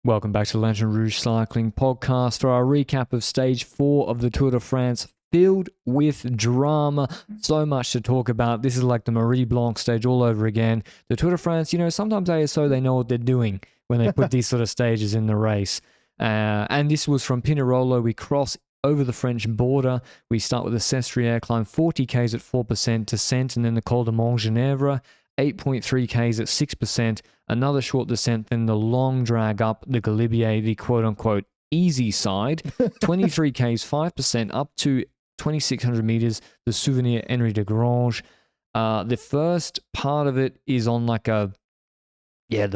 Welcome back to the Lanterne Rouge Cycling Podcast for our recap of Stage 4 of the Tour de France, filled with drama. So much to talk about. This is like the Marie Blanc stage all over again. The Tour de France, sometimes ASO, they know what they're doing when they put these sort of stages in the race. And this was from Pinerolo. We cross over the French border. We start with the Sestriere climb, 40 Ks at 4% descent, and then the Col de Montgenèvre, 8.3 Ks at 6%, another short descent, then the long drag up the Galibier, the quote-unquote easy side, 23 Ks, 5% up to 2,600 meters, the Souvenir Henri de Grange. The first part of it is on the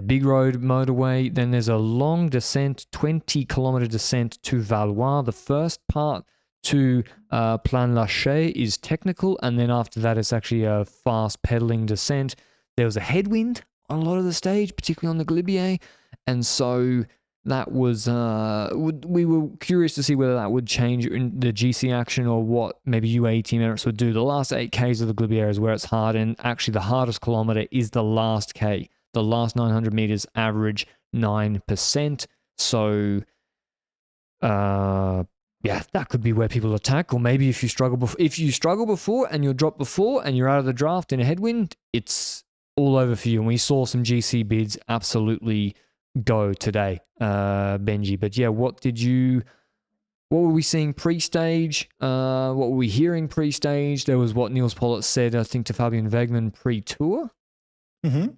big road motorway. Then there's a long descent, 20-kilometer descent to Valois. The first part to Plan Lachaise is technical, and then after that it's actually a fast pedaling descent. There was a headwind on a lot of the stage, particularly on the Galibier, and so that was we were curious to see whether that would change in the GC action or what maybe UAE team Emirates would do. The last 8 Ks of the Galibier is where it's hard, and actually the hardest kilometer is the last K. The last 900 meters average 9%. So that could be where people attack. Or maybe if you struggle before and you're dropped before and you're out of the draft in a headwind, it's all over for you. And we saw some GC bids absolutely go today, Benji. But yeah, what were we seeing pre-stage? What were we hearing pre-stage? There was what Niels Pollitt said, I think, to Fabian Wegman pre-tour. Mm-hmm.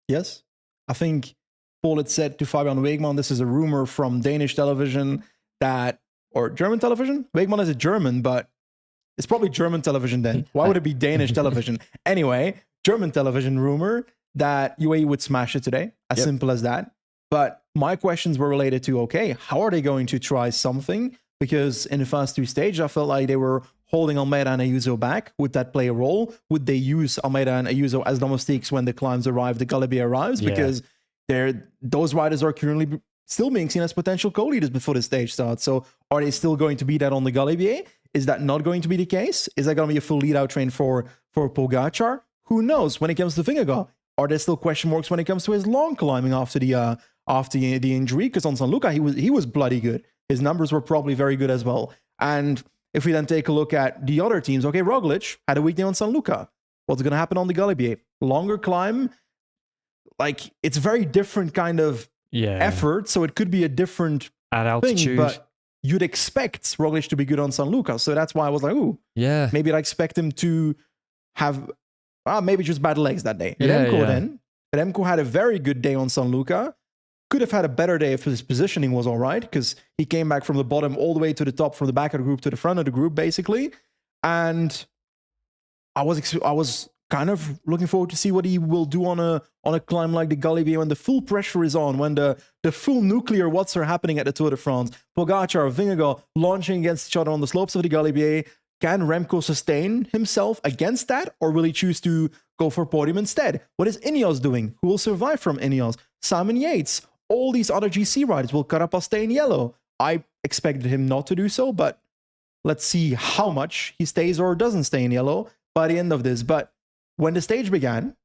Yes. I think Pollitt said to Fabian Wegman, this is a rumor from Danish television or German television? Wegman is a German, but it's probably German television then. Why would it be Danish television? Anyway, German television rumor that UAE would smash it today. As simple as that. But my questions were related to, okay, how are they going to try something? Because in the first 2 stages, I felt like they were holding Almeida and Ayuso back. Would that play a role? Would they use Almeida and Ayuso as domestiques when the climbs arrive, the Galibier arrives? Yeah. Because those riders are currently still being seen as potential co-leaders before the stage starts. So are they still going to be that on the Galibier? Is that not going to be the case? Is that going to be a full lead-out train for Pogacar? Who knows? When it comes to Vingegaard, are there still question marks when it comes to his long climbing after the injury? Because on San Luca, he was bloody good. His numbers were probably very good as well. And if we then take a look at the other teams, okay, Roglic had a weak day on San Luca. What's going to happen on the Galibier? Longer climb, it's very different kind of effort, so it could be a different at altitude thing, but you'd expect Roglic to be good on San Luca. So that's why I was like, maybe I'd expect him to have maybe just bad legs that day. But Remco had a very good day on San Luca. Could have had a better day if his positioning was all right, because he came back from the bottom all the way to the top, from the back of the group to the front of the group, basically. And I was kind of looking forward to see what he will do on a climb like the Galibier when the full pressure is on, when the full nuclear watts are happening at the Tour de France. Pogacar, Vingegaard launching against each other on the slopes of the Galibier. Can Remco sustain himself against that, or will he choose to go for podium instead? What is Ineos doing? Who will survive from Ineos? Simon Yates. All these other GC riders. Will Carapaz stay in yellow? I expected him not to do so, but let's see how much he stays or doesn't stay in yellow by the end of this. But when the stage began,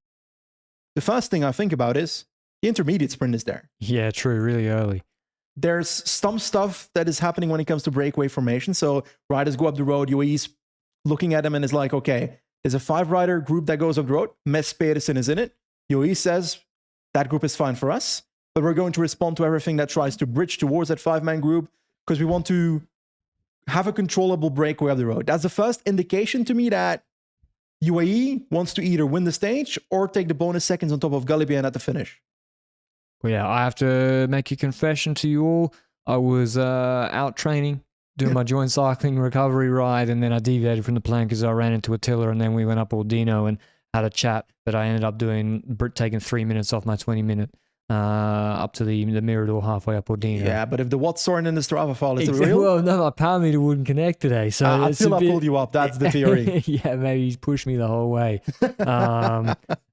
the first thing I think about is the intermediate sprint is there. Yeah, true, really early. There's some stuff that is happening when it comes to breakaway formation. So riders go up the road, UAE's looking at them and is like, okay, there's a 5-rider group that goes up the road. Mes Pedersen is in it. UAE says that group is fine for us, but we're going to respond to everything that tries to bridge towards that 5-man group because we want to have a controllable breakaway up the road. That's the first indication to me that UAE wants to either win the stage or take the bonus seconds on top of Galibier at the finish. Well, yeah, I have to make a confession to you all. I was out training, doing my joint cycling recovery ride, and then I deviated from the plan because I ran into Attila, and then we went up Ordino and had a chat, but I ended up taking 3 minutes off my 20-minute up to the Mirador halfway up Ordino. Yeah, but if the watts aren't in the Strava file, is it real? Well, no, my power meter wouldn't connect today. So Attila pulled you up. That's the theory. Yeah, maybe he's pushed me the whole way.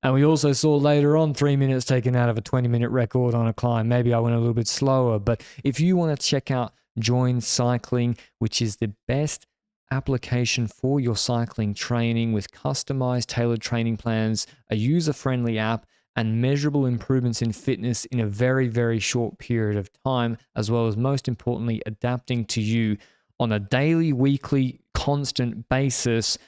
And we also saw later on 3 minutes taken out of a 20-minute record on a climb. Maybe I went a little bit slower. But if you want to check out Join Cycling, which is the best application for your cycling training with customized, tailored training plans, a user-friendly app, and measurable improvements in fitness in a very, very short period of time, as well as, most importantly, adapting to you on a daily, weekly, constant basis,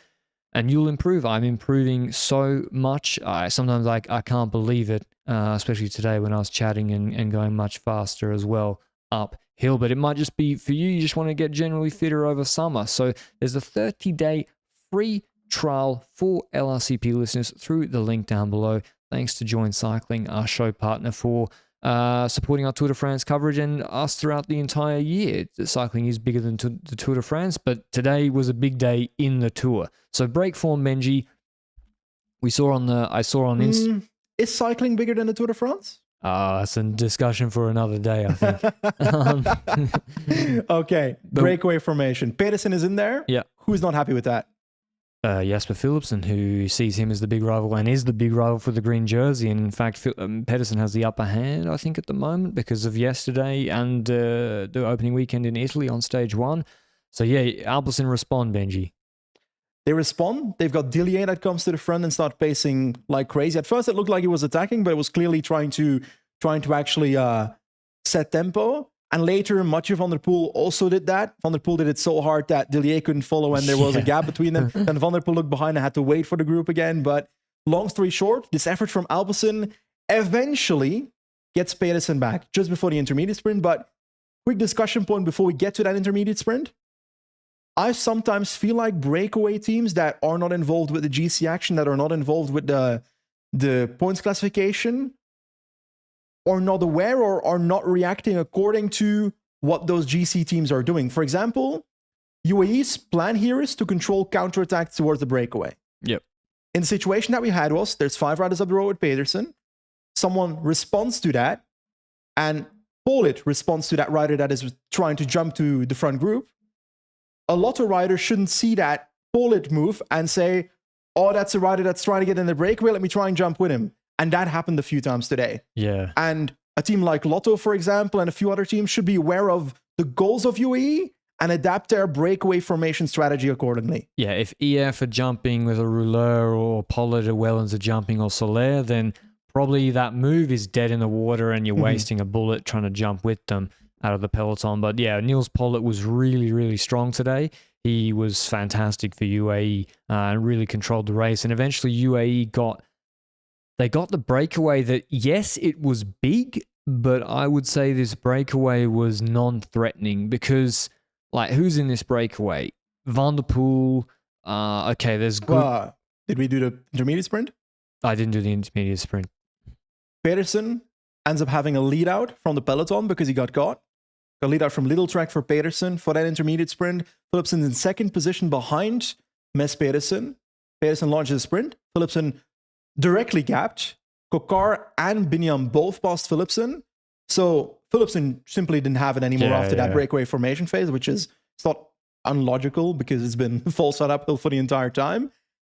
and you'll improve. I'm improving so much. Sometimes I can't believe it, especially today when I was chatting and going much faster as well uphill. But it might just be for you. You just want to get generally fitter over summer. So there's a 30-day free trial for LRCP listeners through the link down below. Thanks to Join Cycling, our show partner, for supporting our Tour de France coverage and us throughout the entire year. Cycling is bigger than the Tour de France, but today was a big day in the Tour. So break form, Benji. I saw on Insta. Is cycling bigger than the Tour de France? That's a discussion for another day, I think. Okay, breakaway formation. Pedersen is in there. Yeah. Who's not happy with that? Jasper Philipsen, who sees him as the big rival and is the big rival for the green jersey. And in fact, Pedersen has the upper hand, I think, at the moment because of yesterday and the opening weekend in Italy on stage 1. So yeah, Alpecin respond, Benji. They respond. They've got Dillier that comes to the front and start pacing like crazy. At first, it looked like he was attacking, but it was clearly trying to actually set tempo. And later, Mathieu van der Poel also did that. Van der Poel did it so hard that Dillier couldn't follow and there was a gap between them. And Van der Poel looked behind and had to wait for the group again. But long story short, this effort from Alpecin eventually gets Pedersen back just before the intermediate sprint. But quick discussion point before we get to that intermediate sprint. I sometimes feel like breakaway teams that are not involved with the GC action, that are not involved with the points classification, are not aware or are not reacting according to what those GC teams are doing. For example, UAE's plan here is to control counterattack towards the breakaway. Yep. In the situation that we had was, there's 5 riders up the road with Pedersen. Someone responds to that, and Polit responds to that rider that is trying to jump to the front group. A Lotto rider shouldn't see that Polit move and say, oh, that's a rider that's trying to get in the breakaway, let me try and jump with him. And that happened a few times today. Yeah. And a team like Lotto, for example, and a few other teams should be aware of the goals of UAE and adapt their breakaway formation strategy accordingly. Yeah, if EF are jumping with a Rouleur or Pollard or Wellens are jumping or Soler, then probably that move is dead in the water and you're wasting a bullet trying to jump with them out of the peloton. But yeah, Niels Pollard was really, really strong today. He was fantastic for UAE and really controlled the race. And eventually UAE got the breakaway that, yes, it was big, but I would say this breakaway was non-threatening because, like, who's in this breakaway? Van der Poel. Okay, there's good. Did we do the intermediate sprint? I didn't do the intermediate sprint. Pedersen ends up having a lead out from the peloton because he got caught. A lead out from Little Track for Pedersen for that intermediate sprint. Philipsen in second position behind Mes Pedersen. Pedersen launches the sprint. Philipsen directly gapped. Kokar and Binyam both passed Philipsen. So Philipsen simply didn't have it anymore after that breakaway formation phase, which is, it's not unlogical because it's been full side uphill for the entire time.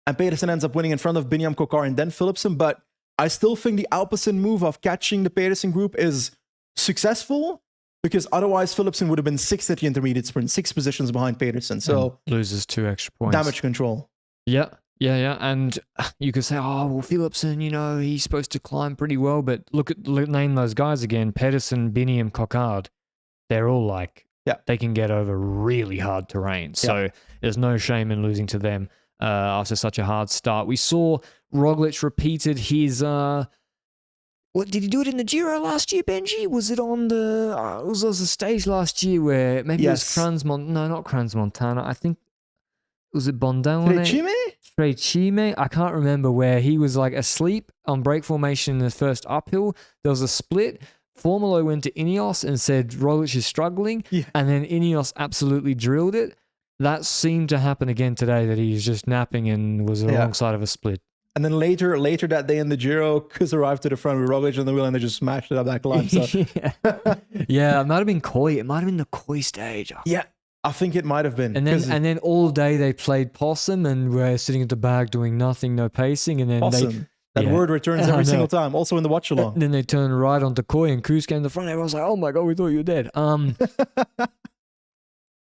And Pedersen ends up winning in front of Binyam, Kokar, and then Philipsen. But I still think the Alpecin move of catching the Pedersen group is successful because otherwise Philipsen would have been 6th at the intermediate sprint, 6 positions behind Pedersen. So and loses 2 extra points. Damage control. Yeah. And you could say, oh, well, Philipsen, you know, he's supposed to climb pretty well. But name those guys again. Pedersen, Binyam, Coquard. They're all like, they can get over really hard terrain. So there's no shame in losing to them after such a hard start. We saw Roglic repeated his, what did he do it in the Giro last year, Benji? Was it on the, it was a stage last year where maybe it was not Crans-Montana. I think, was it Bondone? Trecime? I can't remember, where he was like asleep on break formation in the first uphill. There was a split. Formolo went to Ineos and said Roglic is struggling, and then Ineos absolutely drilled it. That seemed to happen again today, that he was just napping and was alongside of a split. And then later that day in the Giro, Kuz arrived to the front with Roglic on the wheel and they just smashed it up that climb. So. Yeah, it might have been Koi. It might have been the Koi stage. Yeah. I think it might have been. And then all day they played possum and were sitting at the back doing nothing, no pacing. And then possum. That word returns every single time, also in the watch along. And then they turned right onto Koi and Kuz came to the front. Everyone's like, oh my God, we thought you were dead.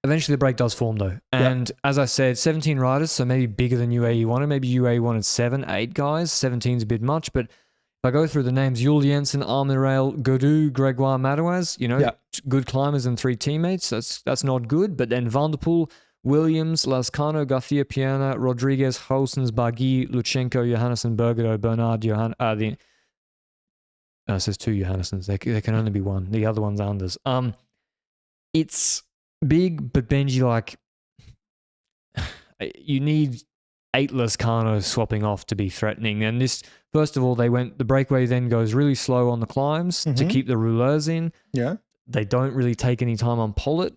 Eventually the break does form though. And as I said, 17 riders, so maybe bigger than UAE wanted. Maybe UAE wanted 7, 8 guys. 17's a bit much, but If I go through the names, Jules Jensen, Armirail, Godou, Gregoire Madouas, good climbers and 3 teammates. That's not good. But then Van der Poel, Williams, Lascano, Garcia Piana, Rodriguez, Housens, Barguil, Luchenko, Johannesson, Bergerdo, Bernard, it says 2 Johannessons. There can only be one. The other one's Anders. It's big, but Benji, like, you need 8 Lascanos swapping off to be threatening. And this, first of all, the breakaway then goes really slow on the climbs to keep the rouleurs in. Yeah. They don't really take any time on Pollitt,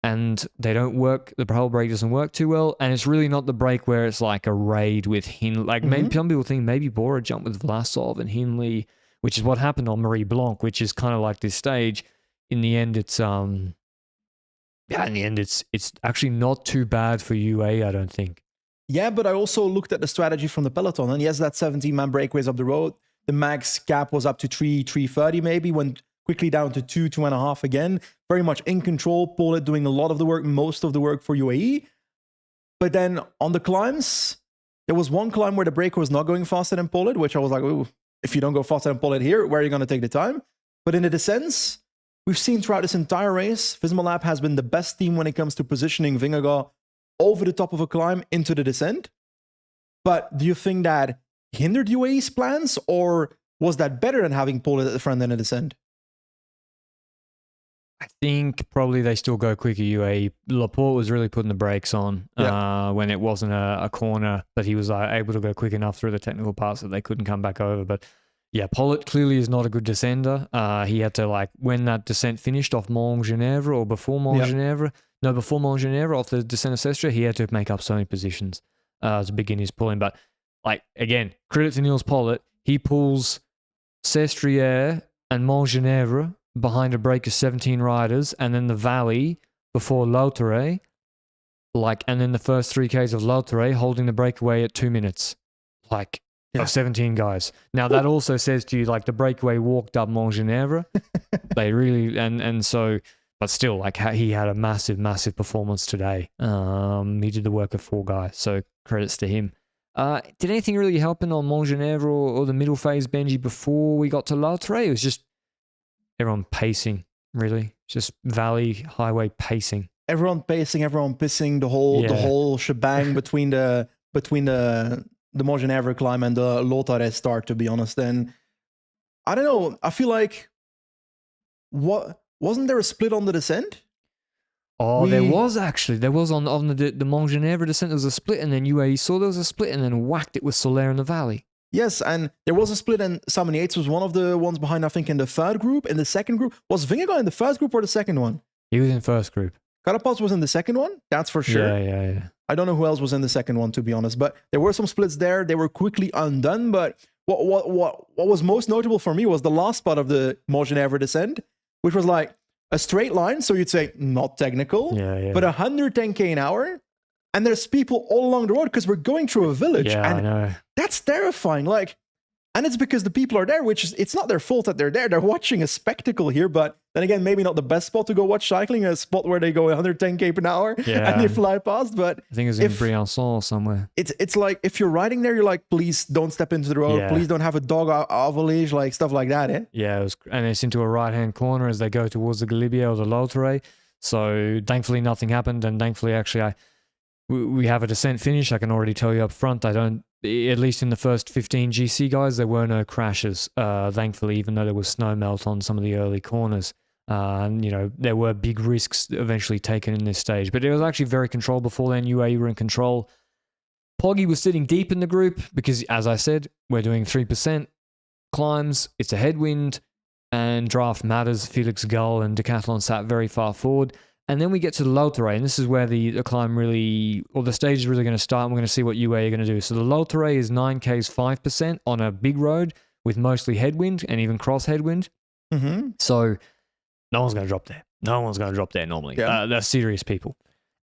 and they don't work. The whole break doesn't work too well. And it's really not the break where it's like a raid with Hindley. Like, maybe some people think maybe Bora jumped with Vlasov and Hindley, which is what happened on Marie Blanc, which is kind of like this stage. In the end, it's it's actually not too bad for UAE, I don't think. Yeah, but I also looked at the strategy from the peloton, and yes, that 17-man breakaways up the road. The max gap was up to 3:30 maybe, went quickly down to 2.5 again. Very much in control. Pollitt doing a lot of the work, most of the work for UAE. But then on the climbs, there was one climb where the break was not going faster than Pollitt, which I was like, ooh, if you don't go faster than Pollitt here, where are you going to take the time? But in the descents, we've seen throughout this entire race, Visma has been the best team when it comes to positioning Vingegaard over the top of a climb into the descent. But do you think that hindered UAE's plans, or was that better than having Pollitt at the front end of the descent? I think probably they still go quicker, UAE. Laporte was really putting the brakes on when it wasn't a corner, but he was able to go quick enough through the technical parts that they couldn't come back over. But yeah, Pollitt clearly is not a good descender. He had to, when that descent finished off Montgenèvre or before Montgenèvre, before Montgenèvre off the descent of Sestre, he had to make up so many positions to begin his pulling. But again, credit to Niels Pollitt. He pulls Sestriere and Montgenèvre behind a break of 17 riders, and then the valley before Lautere, and then the first 3Ks of Lautere holding the breakaway at 2 minutes, of 17 guys. Now that also says to you, the breakaway walked up Montgenèvre. They really, and so, but still, he had a massive, massive performance today. He did the work of 4 guys, so credits to him. Did anything really happen on Montgenèvre or the middle phase, Benji, before we got to Lautere? It was just everyone pacing, really. Just valley, highway pacing. Everyone pacing, everyone pissing, the whole shebang between the Montgenèvre climb and the Lautere start, to be honest. And I don't know, I feel like, wasn't there a split on the descent? Oh, there was actually. There was on the Montgenèvre descent, there was a split, and then UAE saw there was a split and then whacked it with Soler in the valley. Yes, and there was a split, and Simon Yates was one of the ones behind, I think, in the third group. In the second group, was Vingegaard in the first group or the second one? He was in first group. Carapaz was in the second one, that's for sure. Yeah. I don't know who else was in the second one, to be honest, but there were some splits there. They were quickly undone, but what was most notable for me was the last spot of the Montgenèvre descent, which was a straight line, so you'd say not technical, but 110k an hour. And there's people all along the road because we're going through a village. Yeah, and I know. That's terrifying. And it's because the people are there, which is, it's not their fault that they're there. They're watching a spectacle here, but then again, maybe not the best spot to go watch cycling, a spot where they go 110k per hour and they fly past. But I think it's in Briançon somewhere. It's like, if you're riding there, you're please don't step into the road. Please don't have a dog avalanche, stuff like that. Eh? Yeah, and it's into a right-hand corner as they go towards the Galibier or the Lautere. So thankfully nothing happened. And thankfully, actually, we have a descent finish. I can already tell you up front, at least in the first 15 GC guys, there were no crashes, thankfully, even though there was snow melt on some of the early corners. And, there were big risks eventually taken in this stage. But it was actually very controlled before then. UAE were in control. Poggy was sitting deep in the group because, as I said, we're doing 3% climbs. It's a headwind, and draft matters. Felix Gull and Decathlon sat very far forward. And then we get to the Lautere, and this is where the climb the stage is really going to start, and we're going to see what UAE are going to do. So the Lautere is 9Ks 5% on a big road with mostly headwind and even cross headwind. Mm-hmm. So no one's going to drop there. No one's going to drop there normally. Yeah. They're serious people.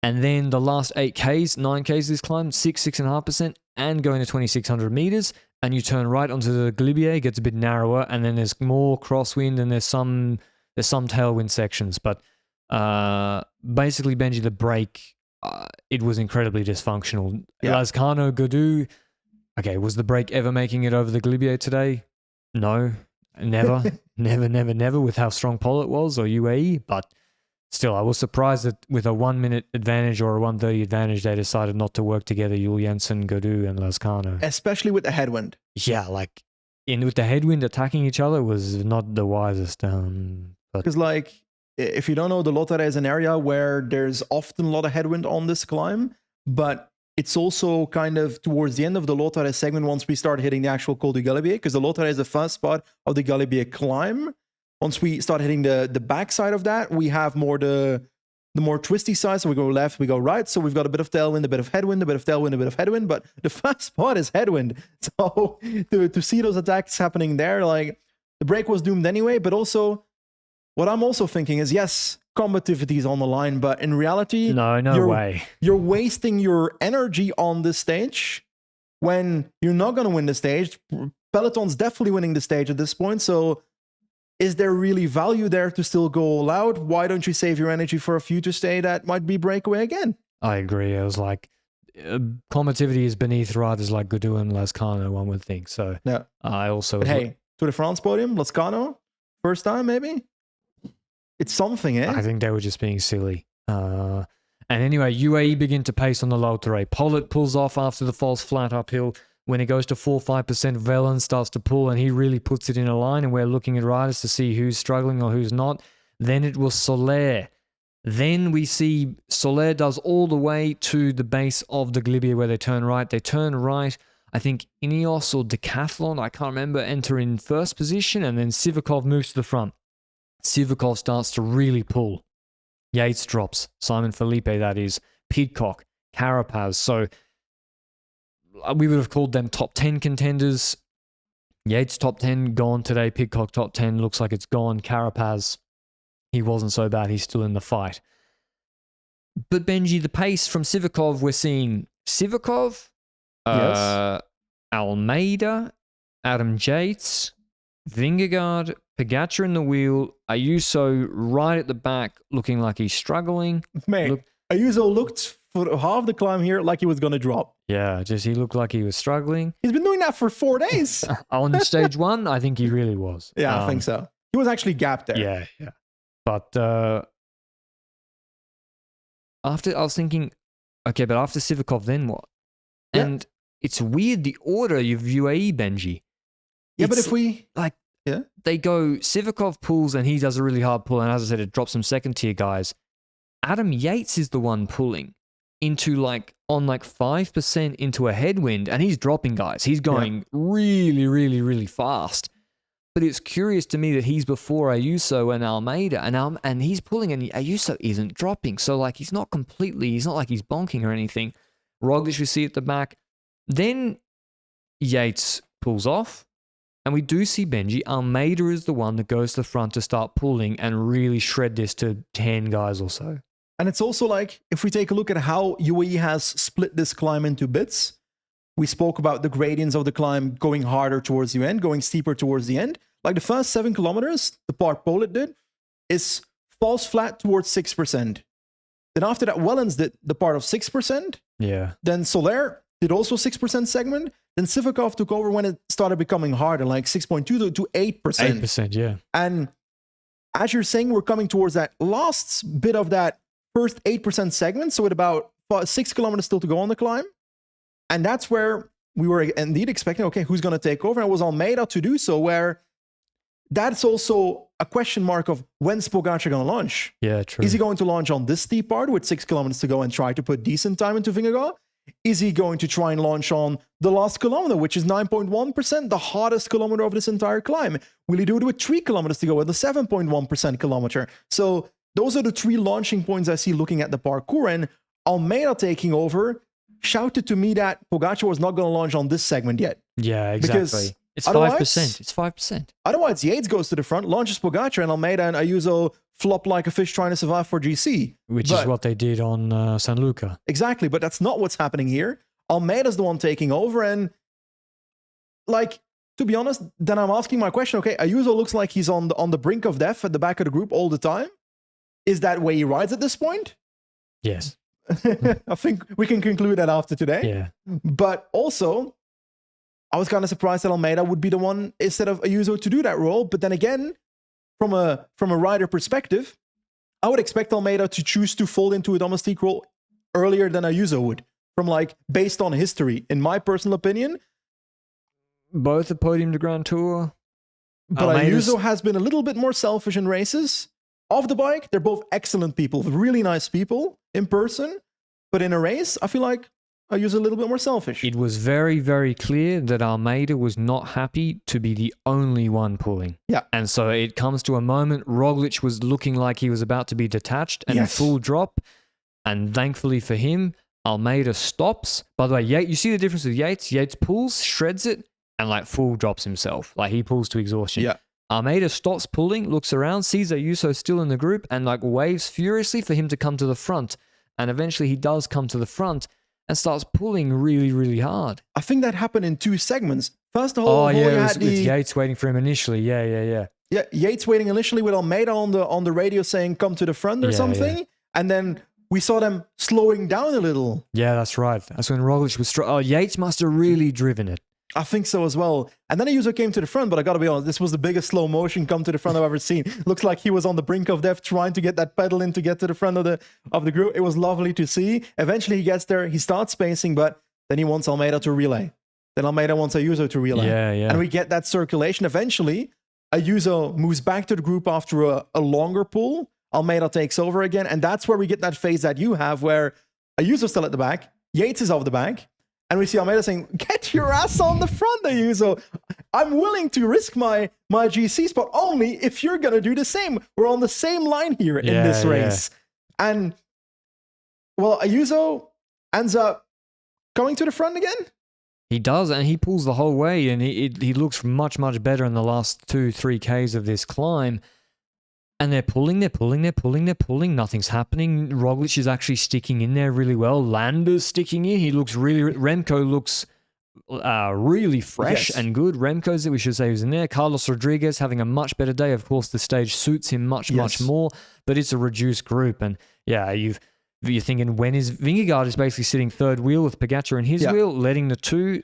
And then the last 8Ks, 9Ks this climb, 6.5%, and going to 2,600 meters. And you turn right onto the Galibier, gets a bit narrower, and then there's more crosswind, and there's some tailwind sections. But basically, Benji, the break, it was incredibly dysfunctional. Lascano, Godou, was the break ever making it over the Galibier today? No, never, never with how strong Pollitt was or UAE. But still, I was surprised that with a 1 minute advantage or a 1:30 advantage, they decided not to work together, Jules Jensen, Godou, and Lascano. Especially with the headwind. Yeah, like with the headwind attacking each other was not the wisest. But Because, like, if you don't know, the Lotare is an area where there's often a lot of headwind on this climb, but it's also kind of towards the end of the Lotare segment once we start hitting the actual Col du Galibier, because the Lotare is the first spot of the Galibier climb. Once we start hitting the backside of that, we have more the more twisty side. So we go left, we go right. So we've got a bit of tailwind, a bit of headwind, a bit of tailwind, a bit of headwind. But the first spot is headwind. So to see those attacks happening there, like the break was doomed anyway. But also, what I'm also thinking is, yes, combativity is on the line, but in reality, no way. You're wasting your energy on this stage when you're not going to win the stage. Peloton's definitely winning the stage at this point. So is there really value there to still go all out? Why don't you save your energy for a future stay that might be breakaway again? I agree. I was like, combativity is beneath riders like Godou and Lascano, one would think. So yeah. I also... But hey, Tour de France podium, Lascano, first time maybe? It's something, eh? I think they were just being silly. And anyway, UAE begin to pace on the Lotare. Pollitt pulls off after the false flat uphill. When it goes to 4-5%, Velen starts to pull, and he really puts it in a line, and we're looking at riders to see who's struggling or who's not. Then it was Soler. Then we see Soler does all the way to the base of the Galibier where they turn right. They turn right. I think Ineos or Decathlon, I can't remember, enter in first position, and then Sivakov moves to the front. Sivakov starts to really pull. Yates drops. Simon Felipe, that is. Pidcock, Carapaz. So we would have called them top 10 contenders. Yates top 10, gone today. Pidcock top 10, looks like it's gone. Carapaz, he wasn't so bad. He's still in the fight. But Benji, the pace from Sivakov, we're seeing Sivakov, Yes. Almeida, Adam Yates, Vingegaard, Pogacar in the wheel, Ayuso right at the back looking like he's struggling. Mate, Ayuso looked for half the climb here like he was going to drop. Yeah, just he looked like he was struggling. He's been doing that for 4 days. On stage one, I think he really was. Yeah, I think so. He was actually gapped there. Yeah. But after I was thinking, okay, but after Sivakov, then what? Yeah. And it's weird the order of UAE, Benji. Yeah, but It's if we... like, yeah, they go, Sivakov pulls and he does a really hard pull. And as I said, it drops some second tier guys. Adam Yates is the one pulling into on 5% into a headwind, and he's dropping guys. He's going really, really, really fast. But it's curious to me that he's before Ayuso and Almeida, and he's pulling, and Ayuso isn't dropping. So he's not like he's bonking or anything. Roglic we see at the back. Then Yates pulls off. And we do see Benji. Almeida is the one that goes to the front to start pulling and really shred this to 10 guys or so. And it's also if we take a look at how UAE has split this climb into bits, we spoke about the gradients of the climb going harder towards the end, going steeper towards the end. Like the first 7 kilometers, the part Pollitt did, is falls flat towards 6%. Then after that, Wellens did the part of 6%. Yeah. Then Soler did also 6% segment. Then Sivakov took over when it started becoming harder, like 6.2 to 8%. 8%, yeah. And as you're saying, we're coming towards that last bit of that first 8% segment. So with about 6 kilometers still to go on the climb. And that's where we were indeed expecting, okay, who's going to take over? And it was Almeida to do so, where that's also a question mark of when's Pogacar going to launch? Yeah, true. Is he going to launch on this steep part with 6 kilometers to go and try to put decent time into Vingegaard? Is he going to try and launch on the last kilometer, which is 9.1%, the hardest kilometer of this entire climb? Will he do it with 3 kilometers to go with the 7.1% kilometer? So those are the 3 launching points I see looking at the parkour. And Almeida taking over shouted to me that Pogacar was not going to launch on this segment yet. Yeah, exactly. Because it's 5%. It's 5%. Otherwise, Yates goes to the front, launches Pogacar, and Almeida and Ayuso flop like a fish trying to survive for GC. Which is what they did on San Luca. Exactly, but that's not what's happening here. Almeida's the one taking over, and to be honest, then I'm asking my question, okay, Ayuso looks like he's on the brink of death at the back of the group all the time. Is that where he rides at this point? Yes. I think we can conclude that after today. Yeah. But also, I was kind of surprised that Almeida would be the one instead of Ayuso to do that role. But then again, from a rider perspective, I would expect Almeida to choose to fold into a domestique role earlier than Ayuso would, from like based on history. In my personal opinion, Both have podium to Grand Tour. but Ayuso has been a little bit more selfish in races. Off the bike, they're both excellent people, really nice people in person. But in a race, I feel like Ayuso a little bit more selfish. It was very, very clear that Almeida was not happy to be the only one pulling. Yeah. And so it comes to a moment, Roglic was looking like he was about to be detached and Yes. full drop. And thankfully for him, Almeida stops. By the way, you see the difference with Yates? Yates pulls, shreds it, and like full drops himself. Like he pulls to exhaustion. Yeah. Almeida stops pulling, looks around, sees Ayuso still in the group, and like waves furiously for him to come to the front. And eventually he does come to the front and starts pulling really, really hard. I think that happened in two segments. First of all, Oh, you yeah, it had was with Yates waiting for him initially. Yeah. Yeah, Yates waiting initially with Almeida on the radio saying "come to the front" or Yeah, something, and then we saw them slowing down a little. Yeah, that's right. That's when Roglic was... Yates must have really driven it. I think so as well. And then Ayuso came to the front, but I gotta be honest, this was the biggest slow motion come to the front I've ever seen. Looks like he was on the brink of death trying to get that pedal in to get to the front of the group. It was lovely to see. Eventually he gets there, he starts spacing, but then he wants Almeida to relay. Then Almeida wants Ayuso to relay. Yeah. And we get that circulation. Eventually, Ayuso moves back to the group after a longer pull. Almeida takes over again, and that's where we get that phase that you have where Ayuso's still at the back, Yates is off the back, and we see Almeida saying, "Get your ass on the front, Ayuso. I'm willing to risk my GC spot only if you're going to do the same. We're on the same line here in this race." And, well, Ayuso ends up coming to the front again. He does, and he pulls the whole way, and he looks much, much better in the last 2-3 Ks of this climb. And they're pulling. Nothing's happening. Roglic is actually sticking in there really well. Lander's sticking in. He looks Remco looks really fresh and good. Remco's, we should say, was in there. Carlos Rodriguez having a much better day. Of course, the stage suits him much more, but it's a reduced group. And yeah, you're thinking, when is Vingegaard is basically sitting third wheel with Pogačar in his wheel, letting the two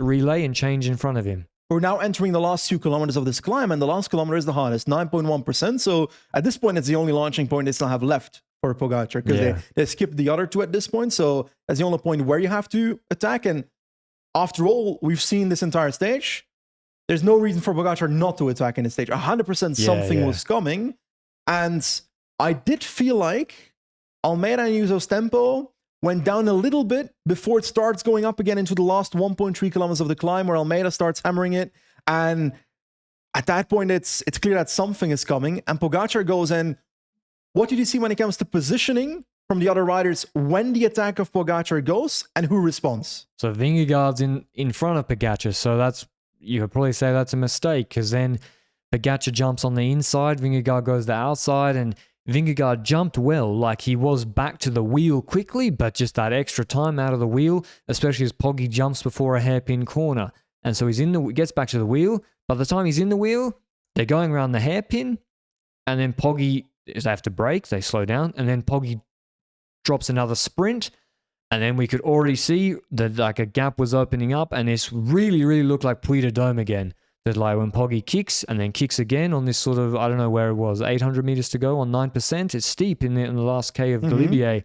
relay and change in front of him. We're now entering the last 2 kilometers of this climb, and the last kilometer is the hardest, 9.1%. So at this point, it's the only launching point they still have left for Pogačar, because they skipped the other two at this point. So that's the only point where you have to attack. And after all, we've seen this entire stage. There's no reason for Pogačar not to attack in this stage. 100% something was coming. And I did feel like Almeida and Ayuso's tempo went down a little bit before it starts going up again into the last 1.3 kilometers of the climb, where Almeida starts hammering it. And at that point, it's clear that something is coming. And Pogačar goes in. What did you see when it comes to positioning from the other riders when the attack of Pogačar goes, and who responds? So Vingegaard's in front of Pogačar, so you could probably say that's a mistake, because then Pogačar jumps on the inside, Vingegaard goes the outside, and Vingegaard jumped well, like he was back to the wheel quickly, but just that extra time out of the wheel, especially as Poggy jumps before a hairpin corner. And so gets back to the wheel. By the time he's in the wheel, they're going around the hairpin, and then Poggy, they have to brake, they slow down, and then Poggy drops another sprint, and then we could already see that like a gap was opening up, and this really, really looked like Puy de Dôme again. That like when Poggy kicks and then kicks again on this sort of, I don't know where it was, 800 meters to go on 9%. It's steep in the last K of Galibier.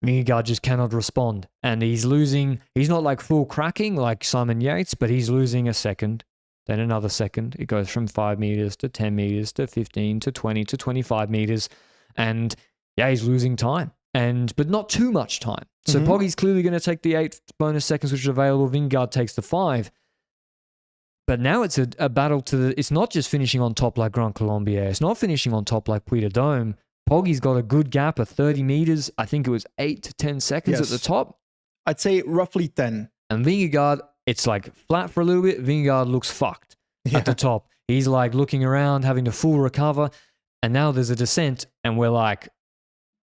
Vingegaard just cannot respond. And he's losing, he's not like full cracking like Simon Yates, but he's losing a second, then another second. It goes from 5 meters to 10 meters to 15 to 20 to 25 meters. And yeah, he's losing time. But not too much time. So Poggy's clearly going to take the 8 bonus seconds which is available. Vingegaard takes the 5. But now it's a battle it's not just finishing on top like Grand Colombier. It's not finishing on top like Puy de Dôme. Poggy's got a good gap of 30 meters. I think it was 8 to 10 seconds at the top. I'd say roughly 10. And Vingegaard, it's like flat for a little bit. Vingegaard looks fucked at the top. He's like looking around, having to full recover. And now there's a descent, and we're like,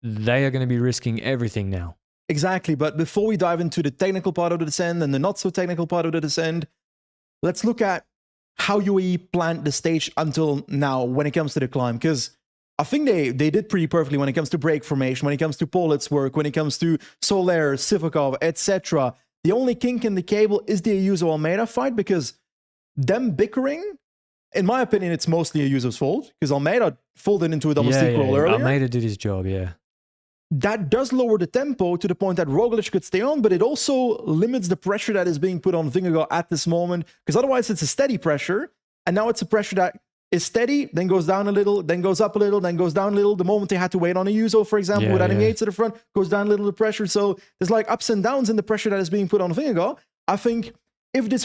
they are going to be risking everything now. Exactly. But before we dive into the technical part of the descent and the not so technical part of the descent, let's look at how UAE planned the stage until now when it comes to the climb. Because I think they did pretty perfectly when it comes to brake formation, when it comes to Pollitt's work, when it comes to Soler, Sivakov, etc. The only kink in the cable is the Ayuso Almeida fight, because them bickering, in my opinion, it's mostly Ayuso's fault, because Almeida folded into a domestique roll earlier. Almeida did his job, yeah. That does lower the tempo to the point that Roglic could stay on, but it also limits the pressure that is being put on Vingegaard at this moment, because otherwise it's a steady pressure, and now it's a pressure that is steady, then goes down a little, then goes up a little, then goes down a little. The moment they had to wait on Ayuso, for example, with Adam Yates at the front, goes down a little, the pressure. So there's like ups and downs in the pressure that is being put on Vingegaard. I think if the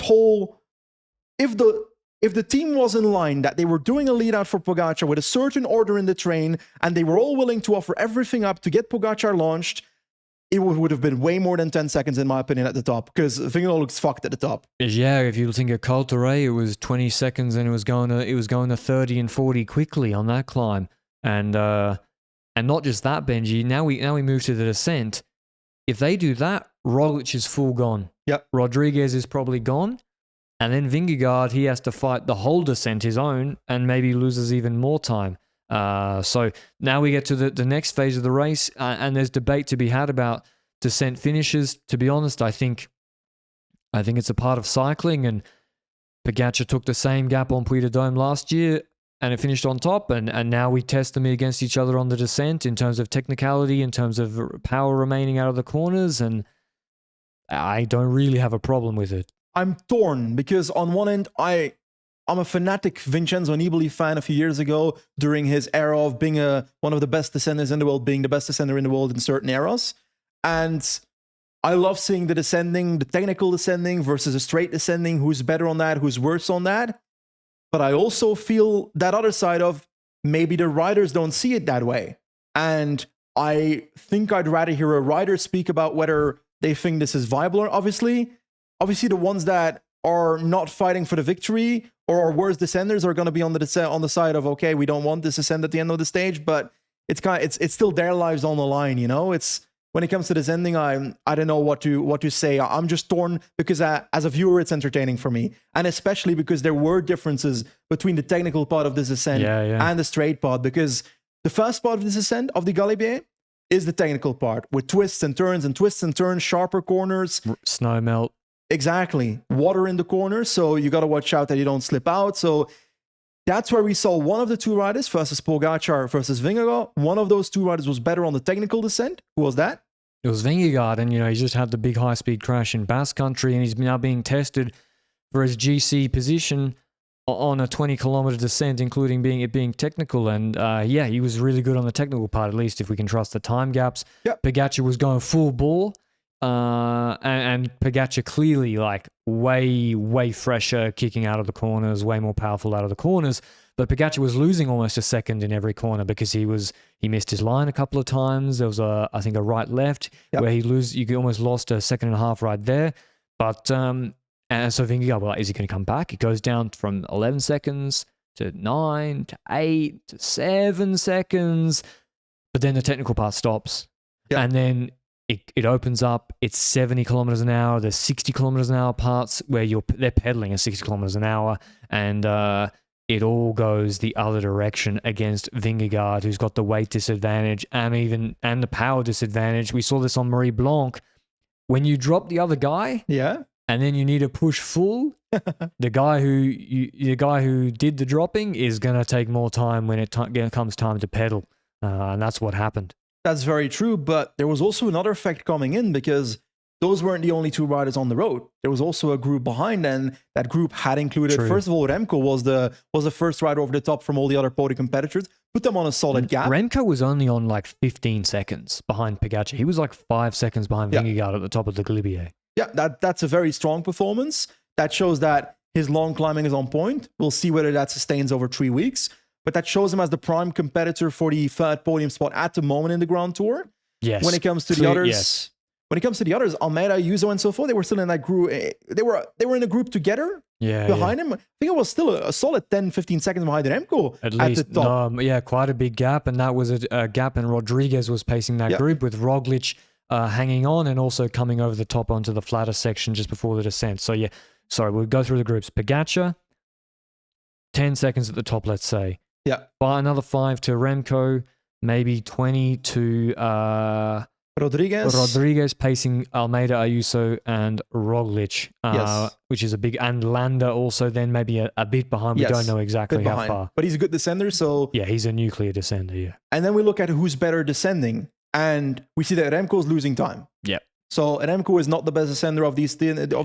team was in line, that they were doing a lead out for Pogacar with a certain order in the train, and they were all willing to offer everything up to get Pogacar launched, it would have been way more than 10 seconds, in my opinion, at the top, because Vingegaard looks fucked at the top. Yeah, if you think of Col Touré, it was 20 seconds and it was going to 30 and 40 quickly on that climb. And not just that, Benji, now we move to the descent. If they do that, Roglic is full gone. Yep. Rodriguez is probably gone. And then Vingegaard, he has to fight the whole descent his own and maybe loses even more time. So now we get to the next phase of the race, and there's debate to be had about descent finishes. To be honest, I think it's a part of cycling, and Pogacar took the same gap on Puy de Dôme last year, and it finished on top, and now we test them against each other on the descent in terms of technicality, in terms of power remaining out of the corners, and I don't really have a problem with it. I'm torn, because on one end, I'm a fanatic Vincenzo Nibali fan a few years ago, during his era of being one of the best descenders in the world, being the best descender in the world in certain eras. And I love seeing the technical descending versus a straight descending, who's better on that, who's worse on that. But I also feel that other side of maybe the riders don't see it that way. And I think I'd rather hear a rider speak about whether they think this is viable or obviously the ones that are not fighting for the victory or are worse descenders are going to be on the side of, okay, we don't want this descent at the end of the stage, but it's still their lives on the line, you know. It's when it comes to descending, I don't know what to say. I'm just torn, because as a viewer, it's entertaining for me, and especially because there were differences between the technical part of this descent and the straight part, because the first part of this descent of the Galibier is the technical part with twists and turns, sharper corners, snow melt. Exactly. Water in the corner, so you got to watch out that you don't slip out. So that's where we saw one of the two riders versus Pogacar versus Vingegaard. One of those two riders was better on the technical descent. Who was that? It was Vingegaard, and he just had the big high-speed crash in Basque Country, and he's now being tested for his GC position on a 20-kilometer descent, including being technical. And he was really good on the technical part, at least if we can trust the time gaps. Yep. Pogacar was going full bore. And Pogacar clearly like way fresher, kicking out of the corners, way more powerful out of the corners. But Pogacar was losing almost a second in every corner, because he missed his line a couple of times. There was I think a right left where you almost lost a second and a half right there. But and so Vingegaard, well, is he going to come back? It goes down from 11 seconds to 9 to 8 to 7 seconds. But then the technical part stops, and then it opens up. It's 70 kilometers an hour. There's 60 kilometers an hour parts where they're pedaling at 60 kilometers an hour, and it all goes the other direction against Vingegaard, who's got the weight disadvantage and the power disadvantage. We saw this on Marie Blanc. When you drop the other guy, and then you need to push full, the guy who did the dropping is going to take more time when it comes time to pedal, and that's what happened. That's very true, but there was also another effect coming in, because those weren't the only two riders on the road. There was also a group behind, and that group had included, first of all, Remco was the first rider over the top from all the other podium competitors, put them on a solid gap. Remco was only on like 15 seconds behind Pogacar. He was like 5 seconds behind Vingegaard at the top of the Galibier. Yeah, that's a very strong performance. That shows that his long climbing is on point. We'll see whether that sustains over 3 weeks. But that shows him as the prime competitor for the third podium spot at the moment in the Grand Tour. Yes. When it comes to the others, Almeida, Ayuso, and so forth, they were still in that group. They were in a group together behind him. I think it was still a solid 10, 15 seconds behind Remco at the top. Quite a big gap. And that was a gap, and Rodriguez was pacing that group with Roglic hanging on and also coming over the top onto the flatter section just before the descent. So we'll go through the groups. Pogacar, 10 seconds at the top, let's say. Yeah. By another 5 to Remco, maybe 20 to Rodriguez. pacing Almeida, Ayuso, and Roglic, Yes. which is a big, and Landa also then maybe a bit behind. We Yes, don't know exactly bit how behind. far. But he's a good descender, so... Yeah, he's a nuclear descender, yeah. And then we look at who's better descending, and we see that Remco's losing time. Yeah. So Remco is not the best descender of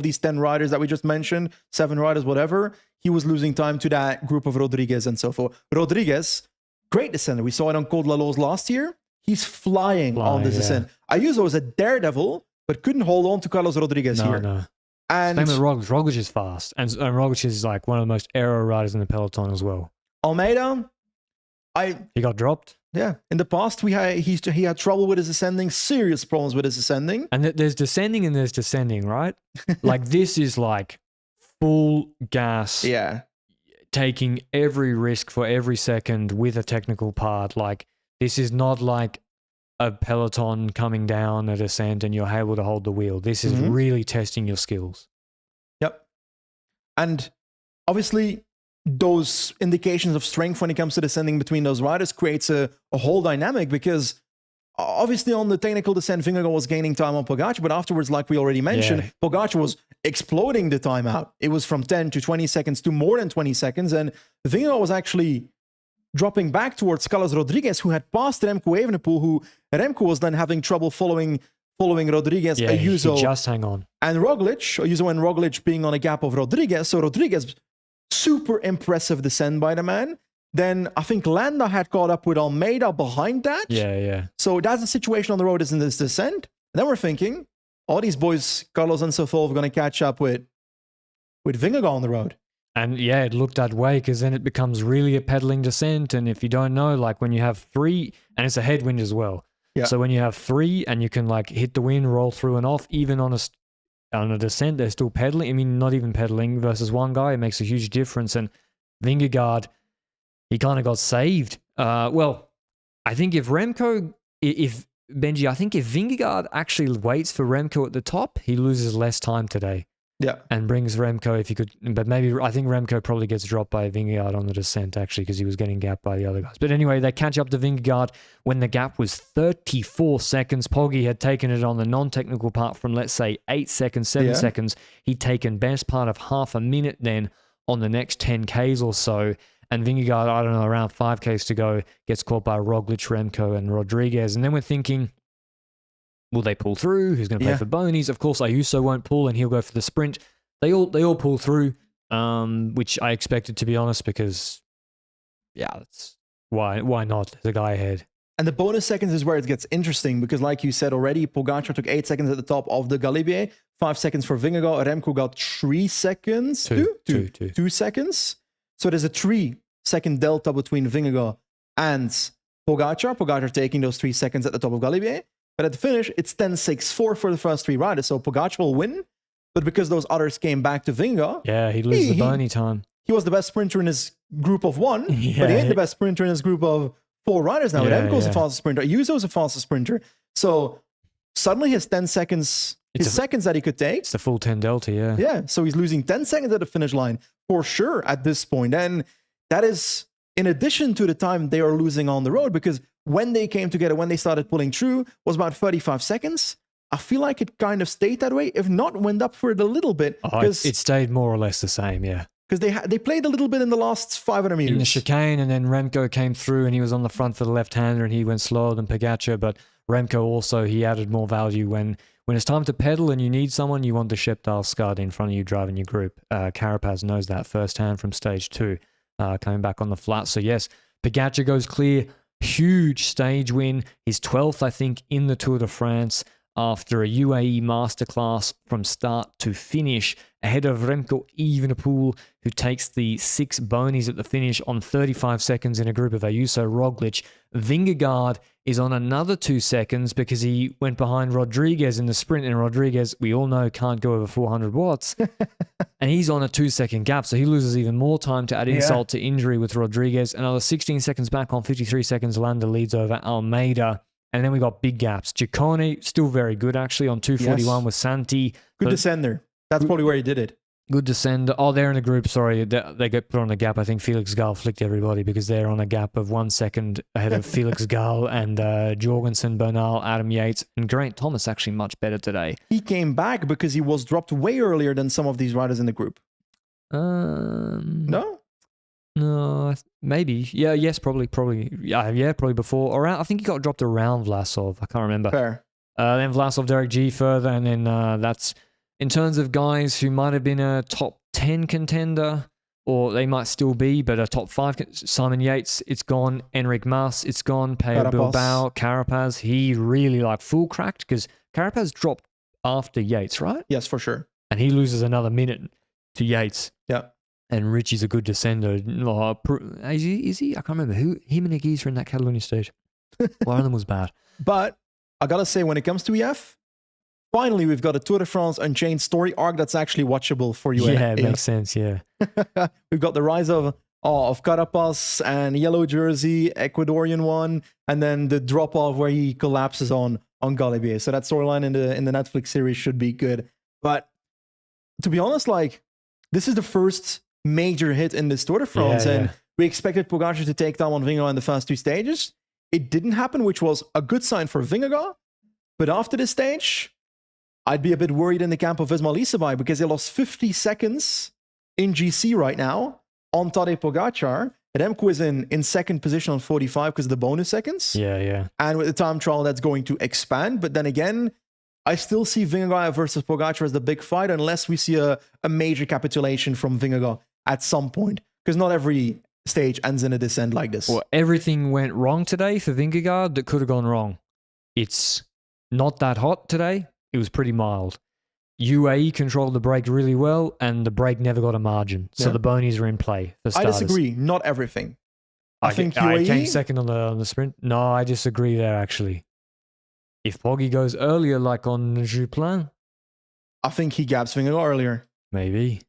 these 10 riders that we just mentioned, 7 riders, whatever. He was losing time to that group of Rodriguez and so forth. Rodriguez, great descender. We saw it on Col de la Loze last year. He's flying on this descent. Ayuso is a daredevil, but couldn't hold on to Carlos Rodriguez here. No. And Same with Roglic. Roglic is fast, and Roglic is like one of the most aero riders in the peloton as well. Almeida, He got dropped. Yeah, in the past he had trouble with his ascending, serious problems with his ascending. And there's descending and there's descending, right? Like this is like full gas. Yeah. Taking every risk for every second with a technical part. Like this is not like a peloton coming down a descent and you're able to hold the wheel. This is really testing your skills. Yep. And obviously those indications of strength when it comes to descending between those riders creates a whole dynamic, because obviously on the technical descent, Vingegaard was gaining time on Pogacar, but afterwards, like we already mentioned, Pogacar was exploding the time out. It was from 10 to 20 seconds to more than 20 seconds, and Vingegaard was actually dropping back towards Carlos Rodriguez, who had passed Remco Evenepoel, who Remco was then having trouble following Rodriguez, Ayuso, he just hang on. And Ayuso and Roglic being on a gap of Rodriguez. So Rodriguez, super impressive descent by the man. Then I think Landa had caught up with Almeida behind that. Yeah. So that's the situation on the road, is in this descent. And then we're thinking, all these boys, Carlos and so forth, are going to catch up with Vingegaard on the road. And yeah, it looked that way, because then it becomes really a pedaling descent. And if you don't know, like when you have 3, and it's a headwind as well. Yeah. So when you have 3 and you can like hit the wind, roll through and off, even on a descent, they're still pedaling. I mean, not even pedaling versus one guy, it makes a huge difference. And Vingegaard, he kind of got saved. Well, I think if Vingegaard actually waits for Remco at the top, he loses less time today. Yeah. And brings Remco, if he could, but maybe I think Remco probably gets dropped by Vingegaard on the descent, actually, because he was getting gapped by the other guys. But anyway, they catch up to Vingegaard when the gap was 34 seconds. Poggi had taken it on the non-technical part from, let's say, 8 seconds, 7 seconds. He'd taken best part of half a minute then on the next 10Ks or so. And Vingegaard, I don't know, around 5Ks to go, gets caught by Roglic, Remco, and Rodriguez. And then we're thinking, will they pull through? Who's going to pay for bonies? Of course, Ayuso won't pull, and he'll go for the sprint. They all pull through, which I expected, to be honest, because that's why not? There's a guy ahead. And the bonus seconds is where it gets interesting, because like you said already, Pogacar took 8 seconds at the top of the Galibier, 5 seconds for Vingegaard. Remco got 3 seconds. 2 seconds. So there's a 3-second delta between Vingegaard and Pogacar. Pogacar taking those 3 seconds at the top of Galibier. But at the finish, it's 10-6-4 for the first 3 riders. So Pogacar will win. But because those others came back to Vingegaard... Yeah, he'd lose the bony time. He was the best sprinter in his group of 1, but he ain't the best sprinter in his group of 4 riders now. Remco's the fastest sprinter. Ayuso's the fastest sprinter. So suddenly his 10 seconds... seconds that he could take... It's the full 10 delta, yeah. Yeah, so he's losing 10 seconds at the finish line for sure at this point. And that is in addition to the time they are losing on the road, because when they came together, when they started pulling through, was about 35 seconds. I feel like it kind of stayed that way, if not went up for it a little bit. It stayed more or less the same, yeah. Because they played a little bit in the last 500 meters. In the chicane, and then Remco came through and he was on the front for the left-hander and he went slower than Pogacar, but Remco also, he added more value when it's time to pedal and you need someone, you want the Shepdal Scud in front of you driving your group. Carapaz knows that firsthand from stage 2, coming back on the flat. So yes, Pogacar goes clear. Huge stage win. His 12th, I think, in the Tour de France after a UAE masterclass from start to finish, ahead of Remco Evenepoel, who takes the 6 bonies at the finish on 35 seconds in a group of Ayuso, Roglic. Vingegaard is on another 2 seconds because he went behind Rodriguez in the sprint, and Rodriguez, we all know, can't go over 400 watts. And he's on a 2-second gap, so he loses even more time to add insult to injury with Rodriguez. Another 16 seconds back on 53 seconds, Landa leads over Almeida. And then we got big gaps. Ciccone, still very good, actually, on 241 with Santi. Good descender. That's probably where he did it. Good descender. Oh, they're in a group. Sorry, they get put on a gap. I think Felix Gall flicked everybody because they're on a gap of 1 second ahead of Felix Gall and Jorgensen, Bernal, Adam Yates, and Geraint Thomas actually much better today. He came back because he was dropped way earlier than some of these riders in the group. No? No, maybe. Yeah, yes, probably. Yeah, probably before. Around, I think he got dropped around Vlasov. I can't remember. Fair. Then Vlasov, Derek G further, and then that's in terms of guys who might have been a top 10 contender, or they might still be, but a top 5. Simon Yates, it's gone. Enric Mas, it's gone. Peo Bilbao, Carapaz, he really full cracked because Carapaz dropped after Yates, right? Yes, for sure. And he loses another minute to Yates. Yeah. And Richie's a good descender. Is he? I can't remember. Him and Iggy's are in that Catalonia stage. One of them was bad. But I got to say, when it comes to EF, finally, we've got a Tour de France Unchained story arc that's actually watchable for you. Yeah, it makes sense, yeah. We've got the rise of Carapaz and Yellow Jersey, Ecuadorian one, and then the drop-off where he collapses on Galibier. So that storyline in the Netflix series should be good. But to be honest, this is the first major hit in this Tour de France, and we expected Pogacar to take down on Vingegaard in the first 2 stages. It didn't happen, which was a good sign for Vingegaard. But after this stage, I'd be a bit worried in the camp of Visma Leasebike because they lost 50 seconds in GC right now on Tadej Pogacar. Remco is in second position on 45 because of the bonus seconds. Yeah. And with the time trial, that's going to expand. But then again, I still see Vingegaard versus Pogacar as the big fight unless we see a major capitulation from Vingegaard at some point. Because not every stage ends in a descent like this. Well, everything went wrong today for Vingegaard that could have gone wrong. It's not that hot today. It was pretty mild. UAE controlled the brake really well, and the brake never got a margin. So the bonies are in play for starters. I disagree. Not everything. I think UAE... I came UAE... second on the sprint. No, I disagree there, actually. If Poggy goes earlier, like on Juplin... I think he gaps Vingegaard earlier. Maybe,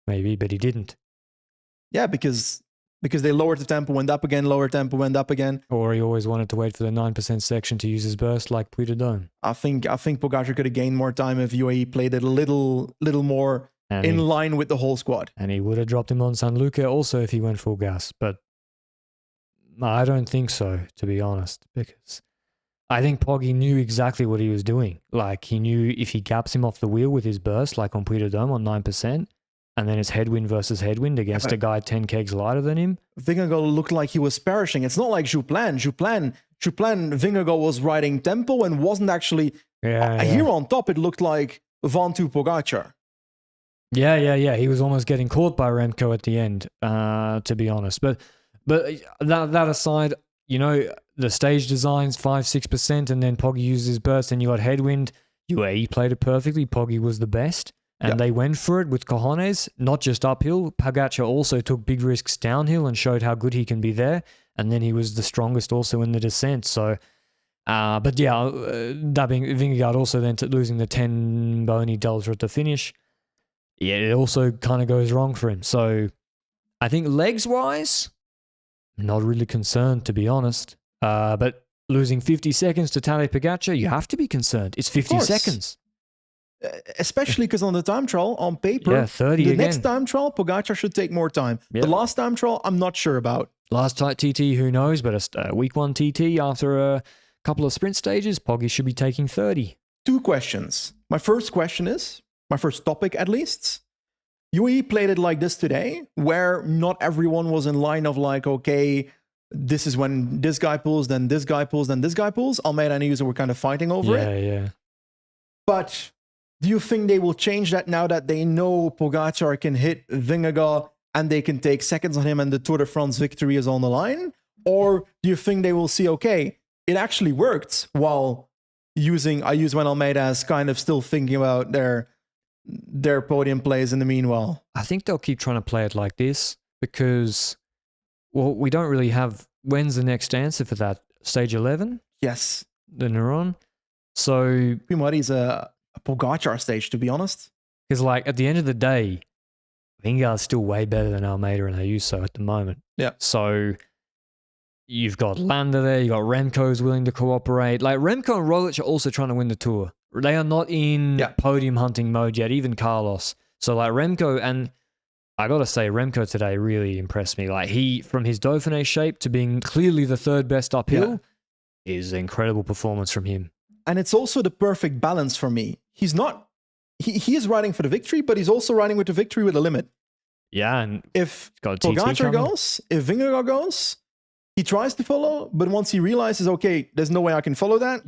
but he didn't. Yeah, because they lowered the tempo, went up again, lower tempo, went up again. Or he always wanted to wait for the 9% section to use his burst like Puy de Dôme. I think Pogacar could have gained more time if UAE played it a little more line with the whole squad. And he would have dropped him on San Luca also if he went full gas. But I don't think so, to be honest, because I think Poggy knew exactly what he was doing. He knew if he gaps him off the wheel with his burst, like on Puy de Dôme on 9%, and then it's headwind versus headwind against a guy 10 kegs lighter than him. Vingegaard looked like he was perishing. It's not like Juplin. Vingegaard was riding tempo and wasn't actually... Here on top, it looked like Vantu Pogacar. Yeah. He was almost getting caught by Remco at the end, to be honest. But that aside, the stage designs 5-6%, and then Poggy used his burst, and you got headwind. UAE played it perfectly. Poggy was the best. And they went for it with cojones, not just uphill. Pogacar also took big risks downhill and showed how good he can be there. And then he was the strongest also in the descent. So, that being Vingegaard also then losing the 10 bony delta at the finish. Yeah, it also kind of goes wrong for him. So, I think legs-wise, not really concerned, to be honest. But losing 50 seconds to Tadej Pogacar, you have to be concerned. It's 50 seconds. Especially because on the time trial, on paper, 30 the again. next time trial, Pogacar should take more time. The last time trial, I'm not sure about. Last TT, who knows? But a week 1 TT after a couple of sprint stages, Poggy should be taking 30. 2 questions. My first question is, my first topic at least, UAE played it like this today, where not everyone was in line of okay, this is when this guy pulls, then this guy pulls, then this guy pulls. Almeida and Ayuso were kind of fighting over it. Yeah. But do you think they will change that now that they know Pogacar can hit Vingegaard and they can take seconds on him and the Tour de France victory is on the line? Or do you think they will see, okay, it actually worked while Ayuso and Almeida as kind of still thinking about their podium plays in the meanwhile? I think they'll keep trying to play it like this because, we don't really have... When's the next answer for that? Stage 11? Yes. The Neuron? So... Pimari's a Pogacar stage, to be honest. Because, at the end of the day, Vingegaard's still way better than Almeida and Ayuso at the moment. Yeah. So, you've got Landa there, you've got Remco's willing to cooperate. Remco and Roglic are also trying to win the Tour. They are not in podium hunting mode yet, even Carlos. So like Remco, and I got to say Remco today really impressed me. Like from his Dauphiné shape to being clearly the third best uphill is an incredible performance from him. And it's also the perfect balance for me. He's not, he is riding for the victory, but he's also riding with the victory with a limit. Yeah, and if got a TT Pogacar coming. goes, if Vingegaard goes, he tries to follow, but once he realizes, okay, there's no way I can follow that,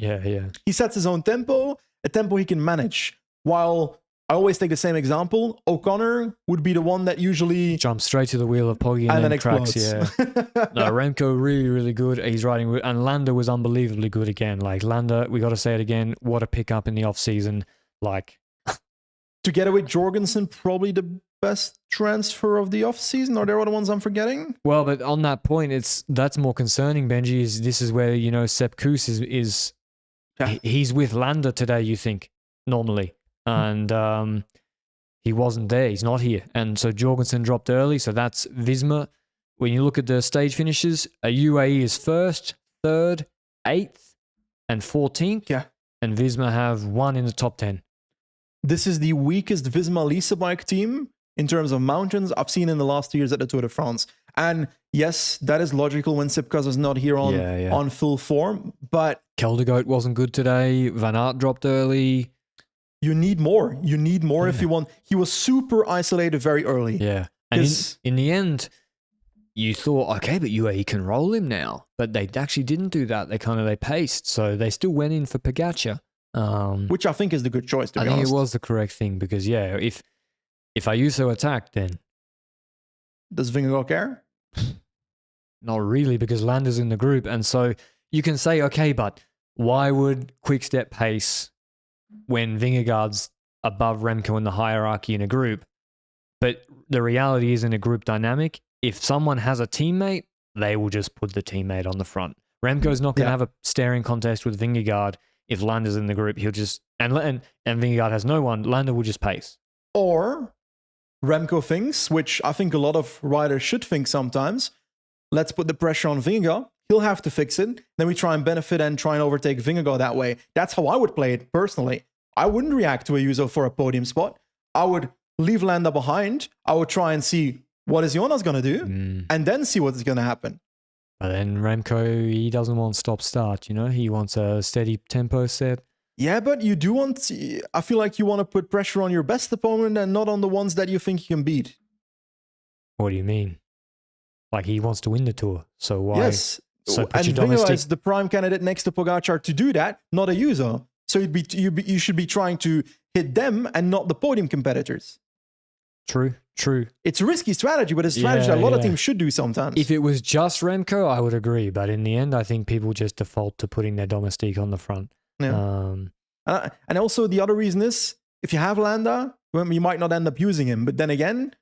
he sets his own tempo, a tempo he can manage. While I always take the same example, O'Connor would be the one that usually jumps straight to the wheel of Poggy and then cracks. explodes. Yeah. No, Remco really, really good. He's riding, and Landa was unbelievably good again. Like Landa, we got to say it again. What a pickup in the off season. Like together with Jorgensen, probably the best transfer of the off season. Are there other ones I'm forgetting? Well, but on that point, that's more concerning. Benji, this is where Sepp Kuss is he's with Landa today. You think normally, and he wasn't there. He's not here, and so Jorgensen dropped early. So that's Visma. When you look at the stage finishes, a UAE is 1st, 3rd, 8th, and 14th. Yeah, and Visma have one in the top 10. This is the weakest Visma Lisa bike team in terms of mountains I've seen in the last 2 years at the Tour de France. And yes, that is logical when Sepp Kuss is not here on full form. But Keldergoat wasn't good today. Van Aert dropped early. You need more. You need more if you want. He was super isolated very early. Yeah. And in the end, you thought, okay, but UAE can roll him now. But they actually didn't do that. They paced. So they still went in for Pogacar. Which I think is the good choice, to be honest. I think it was the correct thing because, if Ayuso attacked, then... Does Vingegaard care? Not really, because Landa's in the group. And so you can say, okay, but why would Quickstep pace when Vingegaard's above Remco in the hierarchy in a group? But the reality is in a group dynamic, if someone has a teammate, they will just put the teammate on the front. Remco's not going to have a staring contest with Vingegaard. If Landa's in the group, he'll just... And Vingegaard has no one, Landa will just pace. Or Remco thinks, which I think a lot of riders should think sometimes, let's put the pressure on Vingegaard. He'll have to fix it. Then we try and benefit and try and overtake Vingegaard that way. That's how I would play it personally. I wouldn't react to Ayuso for a podium spot. I would leave Landa behind. I would try and see what is Jonas going to do and then see what's going to happen. But then Remco, he doesn't want stop-start, He wants a steady tempo set. Yeah, but you do want... I feel like you want to put pressure on your best opponent and not on the ones that you think you can beat. What do you mean? Like he wants to win the Tour, so why... Yes, so and Vingegaard is the prime candidate next to Pogacar to do that, not Ayuso. So you should be trying to hit them and not the podium competitors. True. It's a risky strategy, but it's a strategy that a lot of teams should do sometimes. If it was just Remco, I would agree. But in the end, I think people just default to putting their domestique on the front. Yeah. And also the other reason is, if you have Landa, well, you might not end up using him. But then again,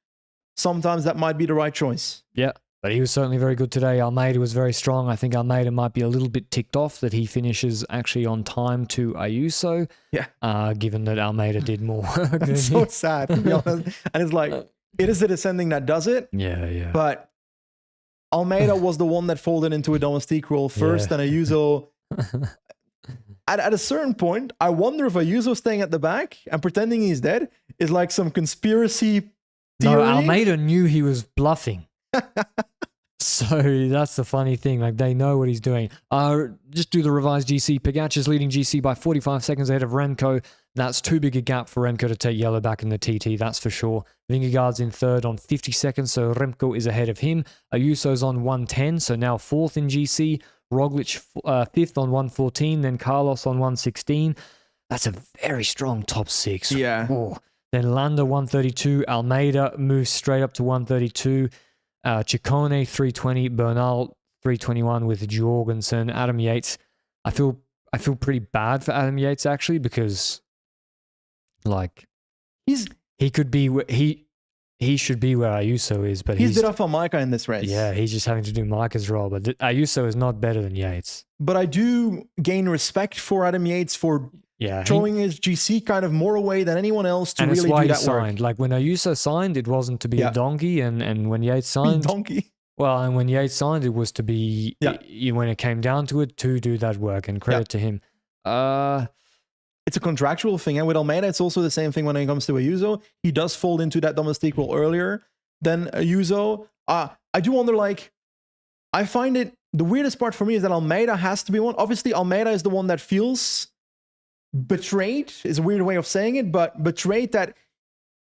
sometimes that might be the right choice. Yeah, but he was certainly very good today. Almeida was very strong. I think Almeida might be a little bit ticked off that he finishes actually on time to Ayuso. Yeah. Given that Almeida did more work. That's so sad, to be honest. And it's like, it is the descending that does it. Yeah. But Almeida was the one that folded into a domestique role first, and Ayuso... At a certain point, I wonder if Ayuso staying at the back and pretending he's dead is like some conspiracy theory. No, Almeida knew he was bluffing. So that's the funny thing. Like, they know what he's doing. Just do the revised GC. Pogacar's leading GC by 45 seconds ahead of Remco. That's too big a gap for Remco to take yellow back in the TT, that's for sure. Vingegaard's in 3rd on 50 seconds, so Remco is ahead of him. Ayuso's on 110, so now 4th in GC. Roglic 5th on 114, then Carlos on 116. That's a very strong top 6. Yeah. Oh. Then Landa 132, Almeida moves straight up to 132, Ciccone 320, Bernal 321 with Jorgensen, Adam Yates. I feel pretty bad for Adam Yates actually, because like he could be he should be where Ayuso is, but he's bit off on Micah in this race. Yeah, he's just having to do Micah's role, but Ayuso is not better than Yates. But I do gain respect for Adam Yates for throwing his GC kind of more away than anyone else to really do that work. Like when Ayuso signed, it wasn't to be a donkey, and when Yates signed, and when Yates signed, it was to be when it came down to it, to do that work. And credit to him. it's a contractual thing. And with Almeida, it's also the same thing when it comes to Ayuso. He does fold into that domestique role earlier than Ayuso. I do wonder, like, I find it, the weirdest part for me is that Almeida has to be one. Obviously, Almeida is the one that feels betrayed, is a weird way of saying it, but betrayed that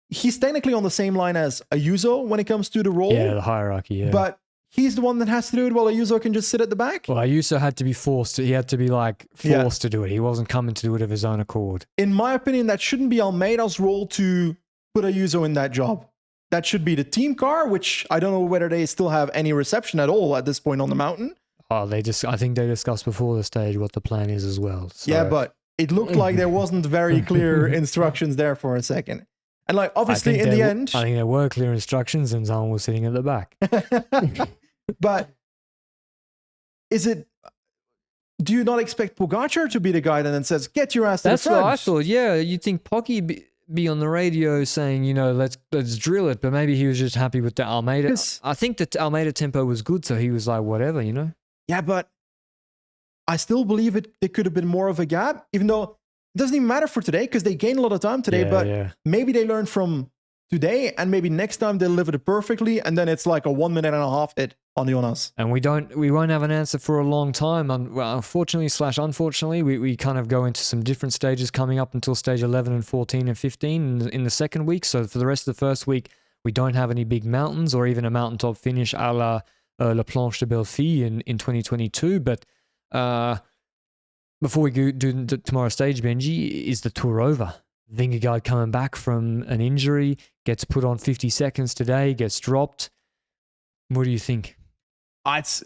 he's technically on the same line as Ayuso when it comes to the role. Yeah, the hierarchy, yeah. But he's the one that has to do it while Ayuso can just sit at the back. Well, Ayuso had to be forced to, he had to be like forced to do it. He wasn't coming to do it of his own accord. In my opinion, that shouldn't be Almeida's role to put Ayuso in that job. That should be the team car, which I don't know whether they still have any reception at all at this point on the mountain. Oh, I think they discussed before the stage what the plan is as well. So. Yeah, but it looked like there wasn't very clear instructions there for a second. And like, obviously in the end, I think there were clear instructions and someone was sitting at the back. But do you not expect Pogacar to be the guy that then says, get your ass to the front? That's what I thought. Yeah, you'd think Pocky be on the radio saying, let's drill it, but maybe he was just happy with the Almeida. I think the Almeida tempo was good, so he was like, whatever, Yeah, but I still believe it could have been more of a gap, even though it doesn't even matter for today because they gained a lot of time today, maybe they learned from today and maybe next time they'll deliver it perfectly and then it's like a 1.5 minute hit on Jonas. And we won't have an answer for a long time. Unfortunately, we kind of go into some different stages coming up until stage 11 and 14 and 15 in the second week. So for the rest of the first week, we don't have any big mountains or even a mountaintop finish a la La Planche de Belleville in 2022. But before we do tomorrow's stage, Benji, is the Tour over? Vingegaard coming back from an injury, gets put on 50 seconds today, gets dropped. What do you think? It's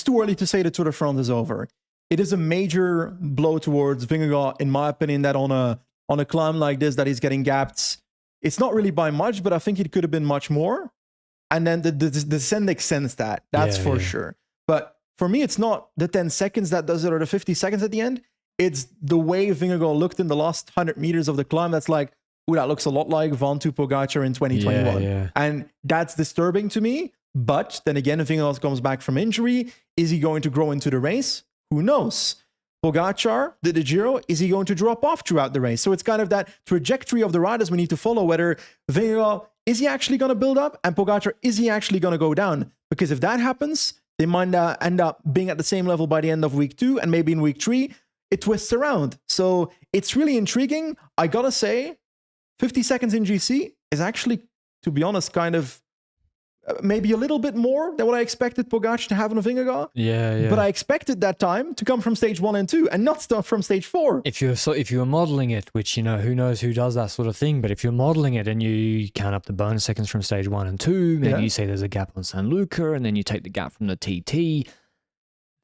too early to say the Tour de France is over. It is a major blow towards Vingegaard, in my opinion, that on a climb like this that he's getting gapped. It's not really by much, but I think it could have been much more. And then the descent extends that. That's for sure. But for me, it's not the 10 seconds that does it or the 50 seconds at the end. It's the way Vingegaard looked in the last 100 meters of the climb. That's like, ooh, that looks a lot like Van to Pogacar in 2021. Yeah. And that's disturbing to me. But then again, if Vingegaard comes back from injury, is he going to grow into the race? Who knows? Pogacar, the Giro, is he going to drop off throughout the race? So it's kind of that trajectory of the riders we need to follow, whether Vingegaard, is he actually going to build up? And Pogacar, is he actually going to go down? Because if that happens, they might end up being at the same level by the end of week 2, and maybe in week 3, it twists around. So it's really intriguing. I gotta say, 50 seconds in GC is actually, to be honest, kind of maybe a little bit more than what I expected Pogacar to have on a Vingegaard. Yeah. But I expected that time to come from stage 1 and 2 and not start from stage 4. If you're modeling it, which, who knows who does that sort of thing, but if you're modeling it and you count up the bonus seconds from stage 1 and 2, maybe you say there's a gap on San Luca and then you take the gap from the TT,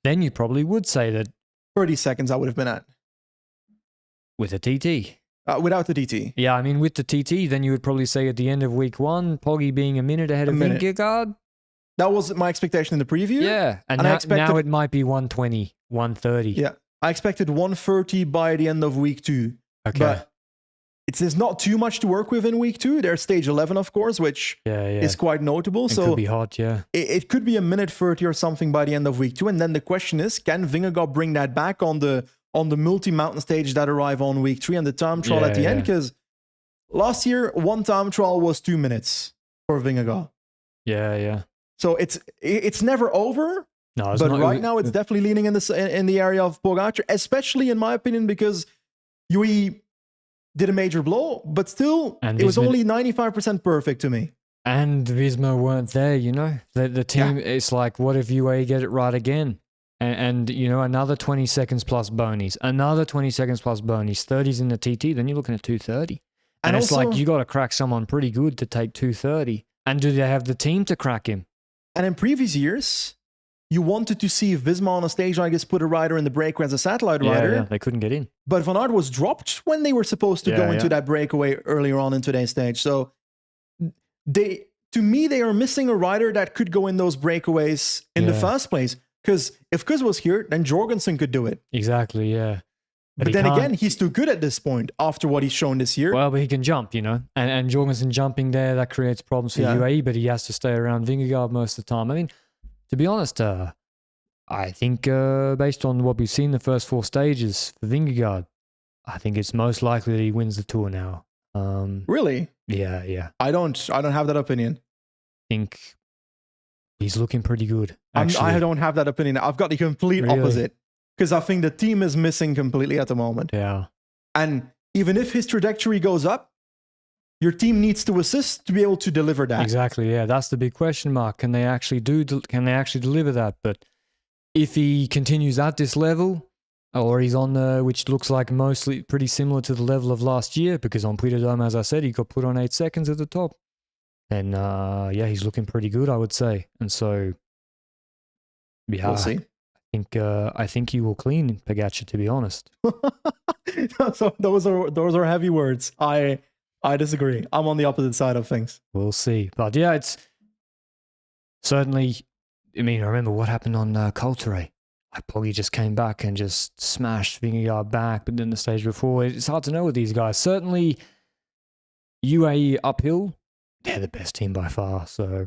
then you probably would say that 30 seconds I would have been at. With a TT. Without the TT. Yeah, I mean, with the TT, then you would probably say at the end of week 1, Poggy being a minute ahead of Vingegaard. That was my expectation in the preview. Yeah, and now it might be 120, 130. Yeah, I expected 130 by the end of week 2. Okay. But there's not too much to work with in week 2. There's stage 11, of course, which is quite notable. So could be hot, yeah. It could be a minute 30 or something by the end of week 2. And then the question is, can Vingegaard bring that back on the multi-mountain stage that arrive on week 3 and the time trial at the end? Because last year, one time trial was 2 minutes for Vingegaard. Yeah. So it's never over. No, but right now it's definitely leaning in the area of Pogacar, especially in my opinion, because Yui did a major blow, but still, it was only 95% perfect to me. And Visma weren't there, The team, it's like, what if UAE get it right again? And another 20 seconds plus bonies, another 20 seconds plus bonies, 30s in the TT, then you're looking at 230. And it's also, like, you got to crack someone pretty good to take 230. And do they have the team to crack him? And in previous years, you wanted to see Visma on a stage like this put a rider in the breakaway as a satellite rider. Yeah, they couldn't get in. But Van Aert was dropped when they were supposed to go into that breakaway earlier on in today's stage. So to me, they are missing a rider that could go in those breakaways in the first place. Because if Kuss was here, then Jorgensen could do it. Exactly, yeah. But then again, he's too good at this point after what he's shown this year. Well, but he can jump, And Jorgensen jumping there, that creates problems for UAE, but he has to stay around Vingegaard most of the time. I mean, to be honest, I think based on what we've seen the first 4 stages for Vingegaard, I think it's most likely that he wins the Tour now. Really? Yeah. I don't have that opinion. Think he's looking pretty good. I Actually. don't have that opinion. I've got the complete Really? opposite. Because I think the team is missing completely at the moment. Yeah. And even if his trajectory goes up, your team needs to assist to be able to deliver that. Exactly. Yeah, that's the big question mark. Can they actually deliver that? But if he continues at this level, or he's on which looks like mostly pretty similar to the level of last year, because on Puy de Dôme, as I said, he got put on 8 seconds at the top. And yeah, he's looking pretty good, I would say. And so, yeah, We'll see. I think he will clean Pogačar, to be honest. So those are heavy words. I disagree. I'm on the opposite side of things. We'll see. But yeah, it's certainly, I mean, I remember what happened on Coulthard. Like Poggy just came back and just smashed Vingegaard back, but then the stage before, it's hard to know with these guys. Certainly, UAE uphill, they're the best team by far. So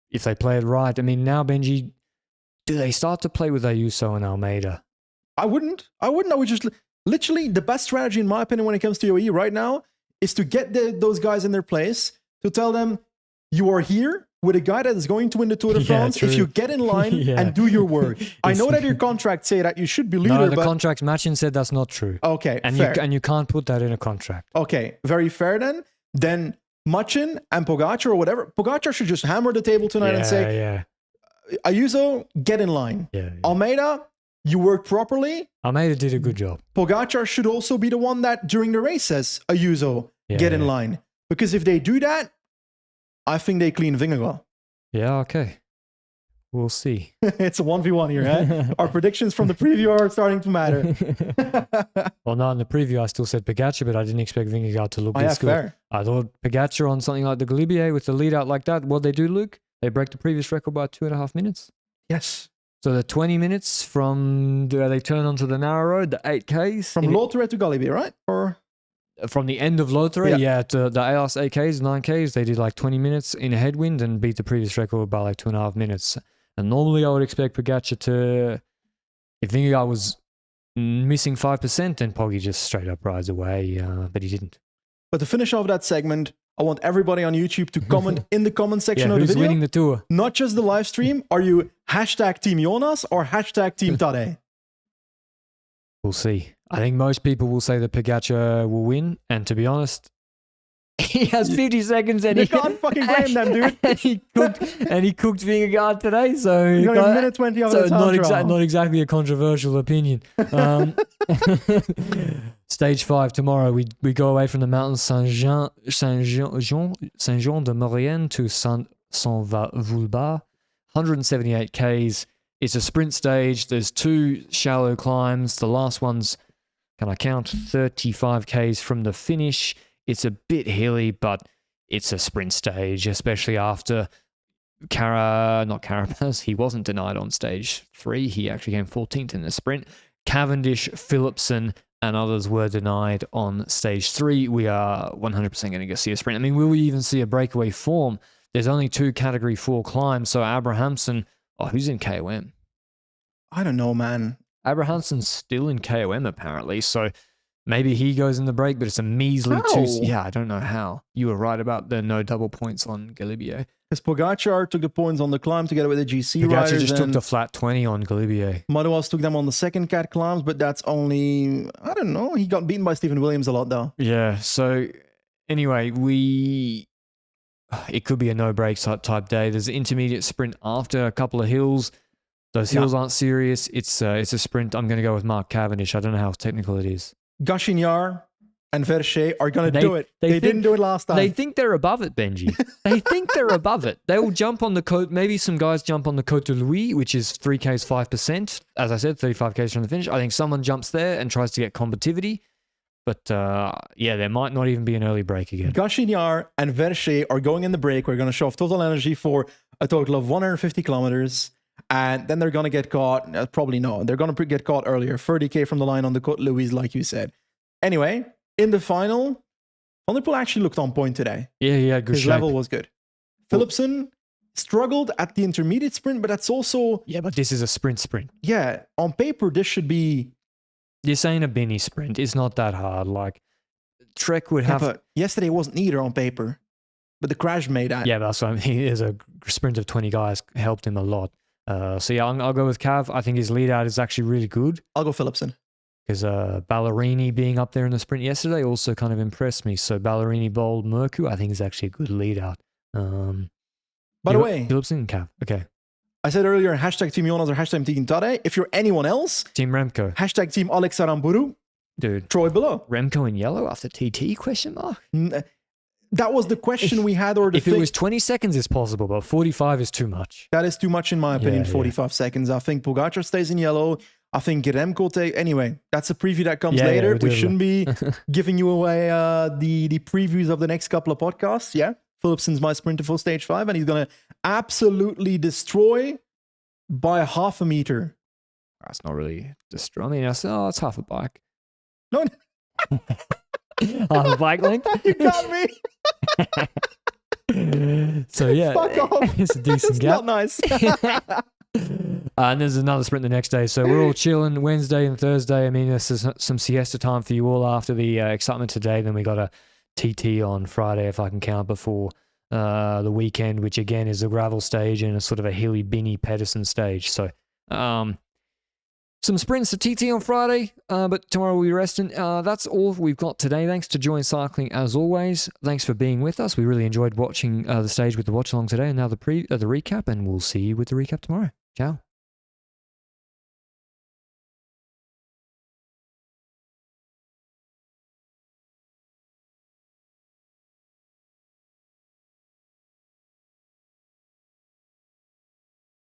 if they play it right, I mean, now Benji, do they start to play with Ayuso and Almeida? I wouldn't. I would just literally the best strategy, in my opinion, when it comes to UAE right now is to get those guys in their place, to tell them you are here with a guy that is going to win the Tour de France. True. If you get in line Yeah. and do your work. I know that your contracts say that you should be leader, No, the but contract matching said that's not true. okay, And fair. you can't put that in a contract. Okay, very fair then. Then Machin and Pogačar or whatever. Pogačar should just hammer the table tonight and say, yeah. Ayuso, get in line. Yeah. Almeida, you work properly. Almeida did a good job. Pogačar should also be the one that during the race says, Ayuso, get in line. Because if they do that, I think they clean Vingegaard. Yeah, okay. We'll see. It's a 1v1 here, eh? Our predictions from the preview are starting to matter. Well, no, in the preview I still said Pogačar, but I didn't expect Vingegaard to look Oh, yeah, this good. fair. I thought Pogačar on something like the Galibier with the lead out like that, what they do, Luke? They break the previous record by 2.5 minutes. Yes. So the 20 minutes from they turn onto the narrow road, the 8Ks. From Lothair to Galibier, right? Or From the end of Lothair, yeah, to the last 8Ks, 9Ks, they did like 20 minutes in a headwind and beat the previous record by like 2.5 minutes. And normally I would expect Pogačar to, if Vingegaard was missing 5%, then Poggy just straight up rides away, but he didn't. But to finish off that segment, I want everybody on YouTube to comment in the comment section of the who's video. winning the Tour? Not just the live stream. Are you hashtag Team Jonas or hashtag Team Tadej? We'll see. I think most people will say that Pogačar will win, and to be honest, he has 50 seconds and You he can't fucking blame them, dude. and he cooked Vingegaard today, so You got a minute 20 of so the not exactly a controversial opinion. Stage 5 tomorrow. We go away from the mountains Saint-Jean de Maurienne to Saint-Vulbas, 178 Ks. It's a sprint stage. There's 2 shallow climbs. The last one's, can I count, 35 Ks from the finish. It's a bit hilly, but it's a sprint stage, especially after Carapaz. He wasn't denied on stage 3. He actually came 14th in the sprint. Cavendish, Philipsen, and others were denied on stage 3. We are 100% going to go see a sprint. I mean, will we even see a breakaway form? There's only 2 category 4 climbs, so Abrahamsen, who's in KOM? I don't know, man. Abrahamsen's still in KOM apparently, so maybe he goes in the break, but it's a measly How? 2. Yeah, I don't know how. You were right about the no double points on Galibier. Because Pogačar took the points on the climb together with the GC Pogačar riders. just took and the flat 20 on Galibier. Madouas took them on the second cat climbs, but that's only, I don't know. He got beaten by Stephen Williams a lot, though. Yeah, so anyway, it could be a no breaks type day. There's an intermediate sprint after a couple of hills. Those hills aren't serious. It's a sprint. I'm going to go with Mark Cavendish. I don't know how technical it is. Gachignard and Verchet are going to do it. They didn't do it last time. They think they're above it, Benji. They think they're above it. They will jump on the Côte. Maybe some guys jump on the Côte de Louis, which is 3Ks, 5%. As I said, 35Ks from the finish. I think someone jumps there and tries to get combativity. But yeah, there might not even be an early break again. Gachignard and Verchet are going in the break. We're going to show off total energy for a total of 150 kilometers. And then they're going to get caught. Probably no. They're going to get caught earlier. 30K from the line on the Côte Louise, like you said. Anyway, in the final, Van der Poel actually looked on point today. Yeah, yeah, good His shape. level was good. Philipsen struggled at the intermediate sprint, but that's also... Yeah, but this is a sprint. Yeah, on paper, this should be You're saying a Binny sprint. It's not that hard. Like, Trek would have... but yesterday wasn't either on paper. But the crash made that. Yeah, that's what I mean. There's a sprint of 20 guys helped him a lot. So yeah, I'll go with Cav. I think his lead out is actually really good. I'll go Philipsen. Because Ballerini being up there in the sprint yesterday also kind of impressed me. So Ballerini bowled Mercu, I think is actually a good lead out. By the way, Philipsen and Cav. Okay. I said earlier, hashtag Team Jonas or hashtag Team Tade. If you're anyone else, Team Remco. hashtag Team Alex Aramburu. Dude. Troy below. Remco in yellow after TT, question mark? That was the question we had. Or the if it was 20 seconds, it's possible, but 45 is too much. That is too much in my opinion, Yeah, 45 seconds. I think Pogacar stays in yellow. I think Remco take... Anyway, that's a preview that comes later. We shouldn't be giving you away the previews of the next couple of podcasts. Yeah, Philipsen's my sprinter for stage 5, and he's going to absolutely destroy by half a meter. That's not really destroy. I mean, it's half a bike. No. Half a bike length? You got me. So yeah, Fuck off. it's a decent It's gap. not nice. And there's another sprint the next day. So we're all chilling Wednesday and Thursday. I mean, this is some siesta time for you all after the excitement today. Then we got a TT on Friday, if I can count, before the weekend, which again is a gravel stage and a sort of a hilly, binny Pedersen stage. So some sprints to TT on Friday, but tomorrow we'll be resting. That's all we've got today. Thanks to Join Cycling as always. Thanks for being with us. We really enjoyed watching the stage with the watch along today, and now the recap, and we'll see you with the recap tomorrow. Ciao.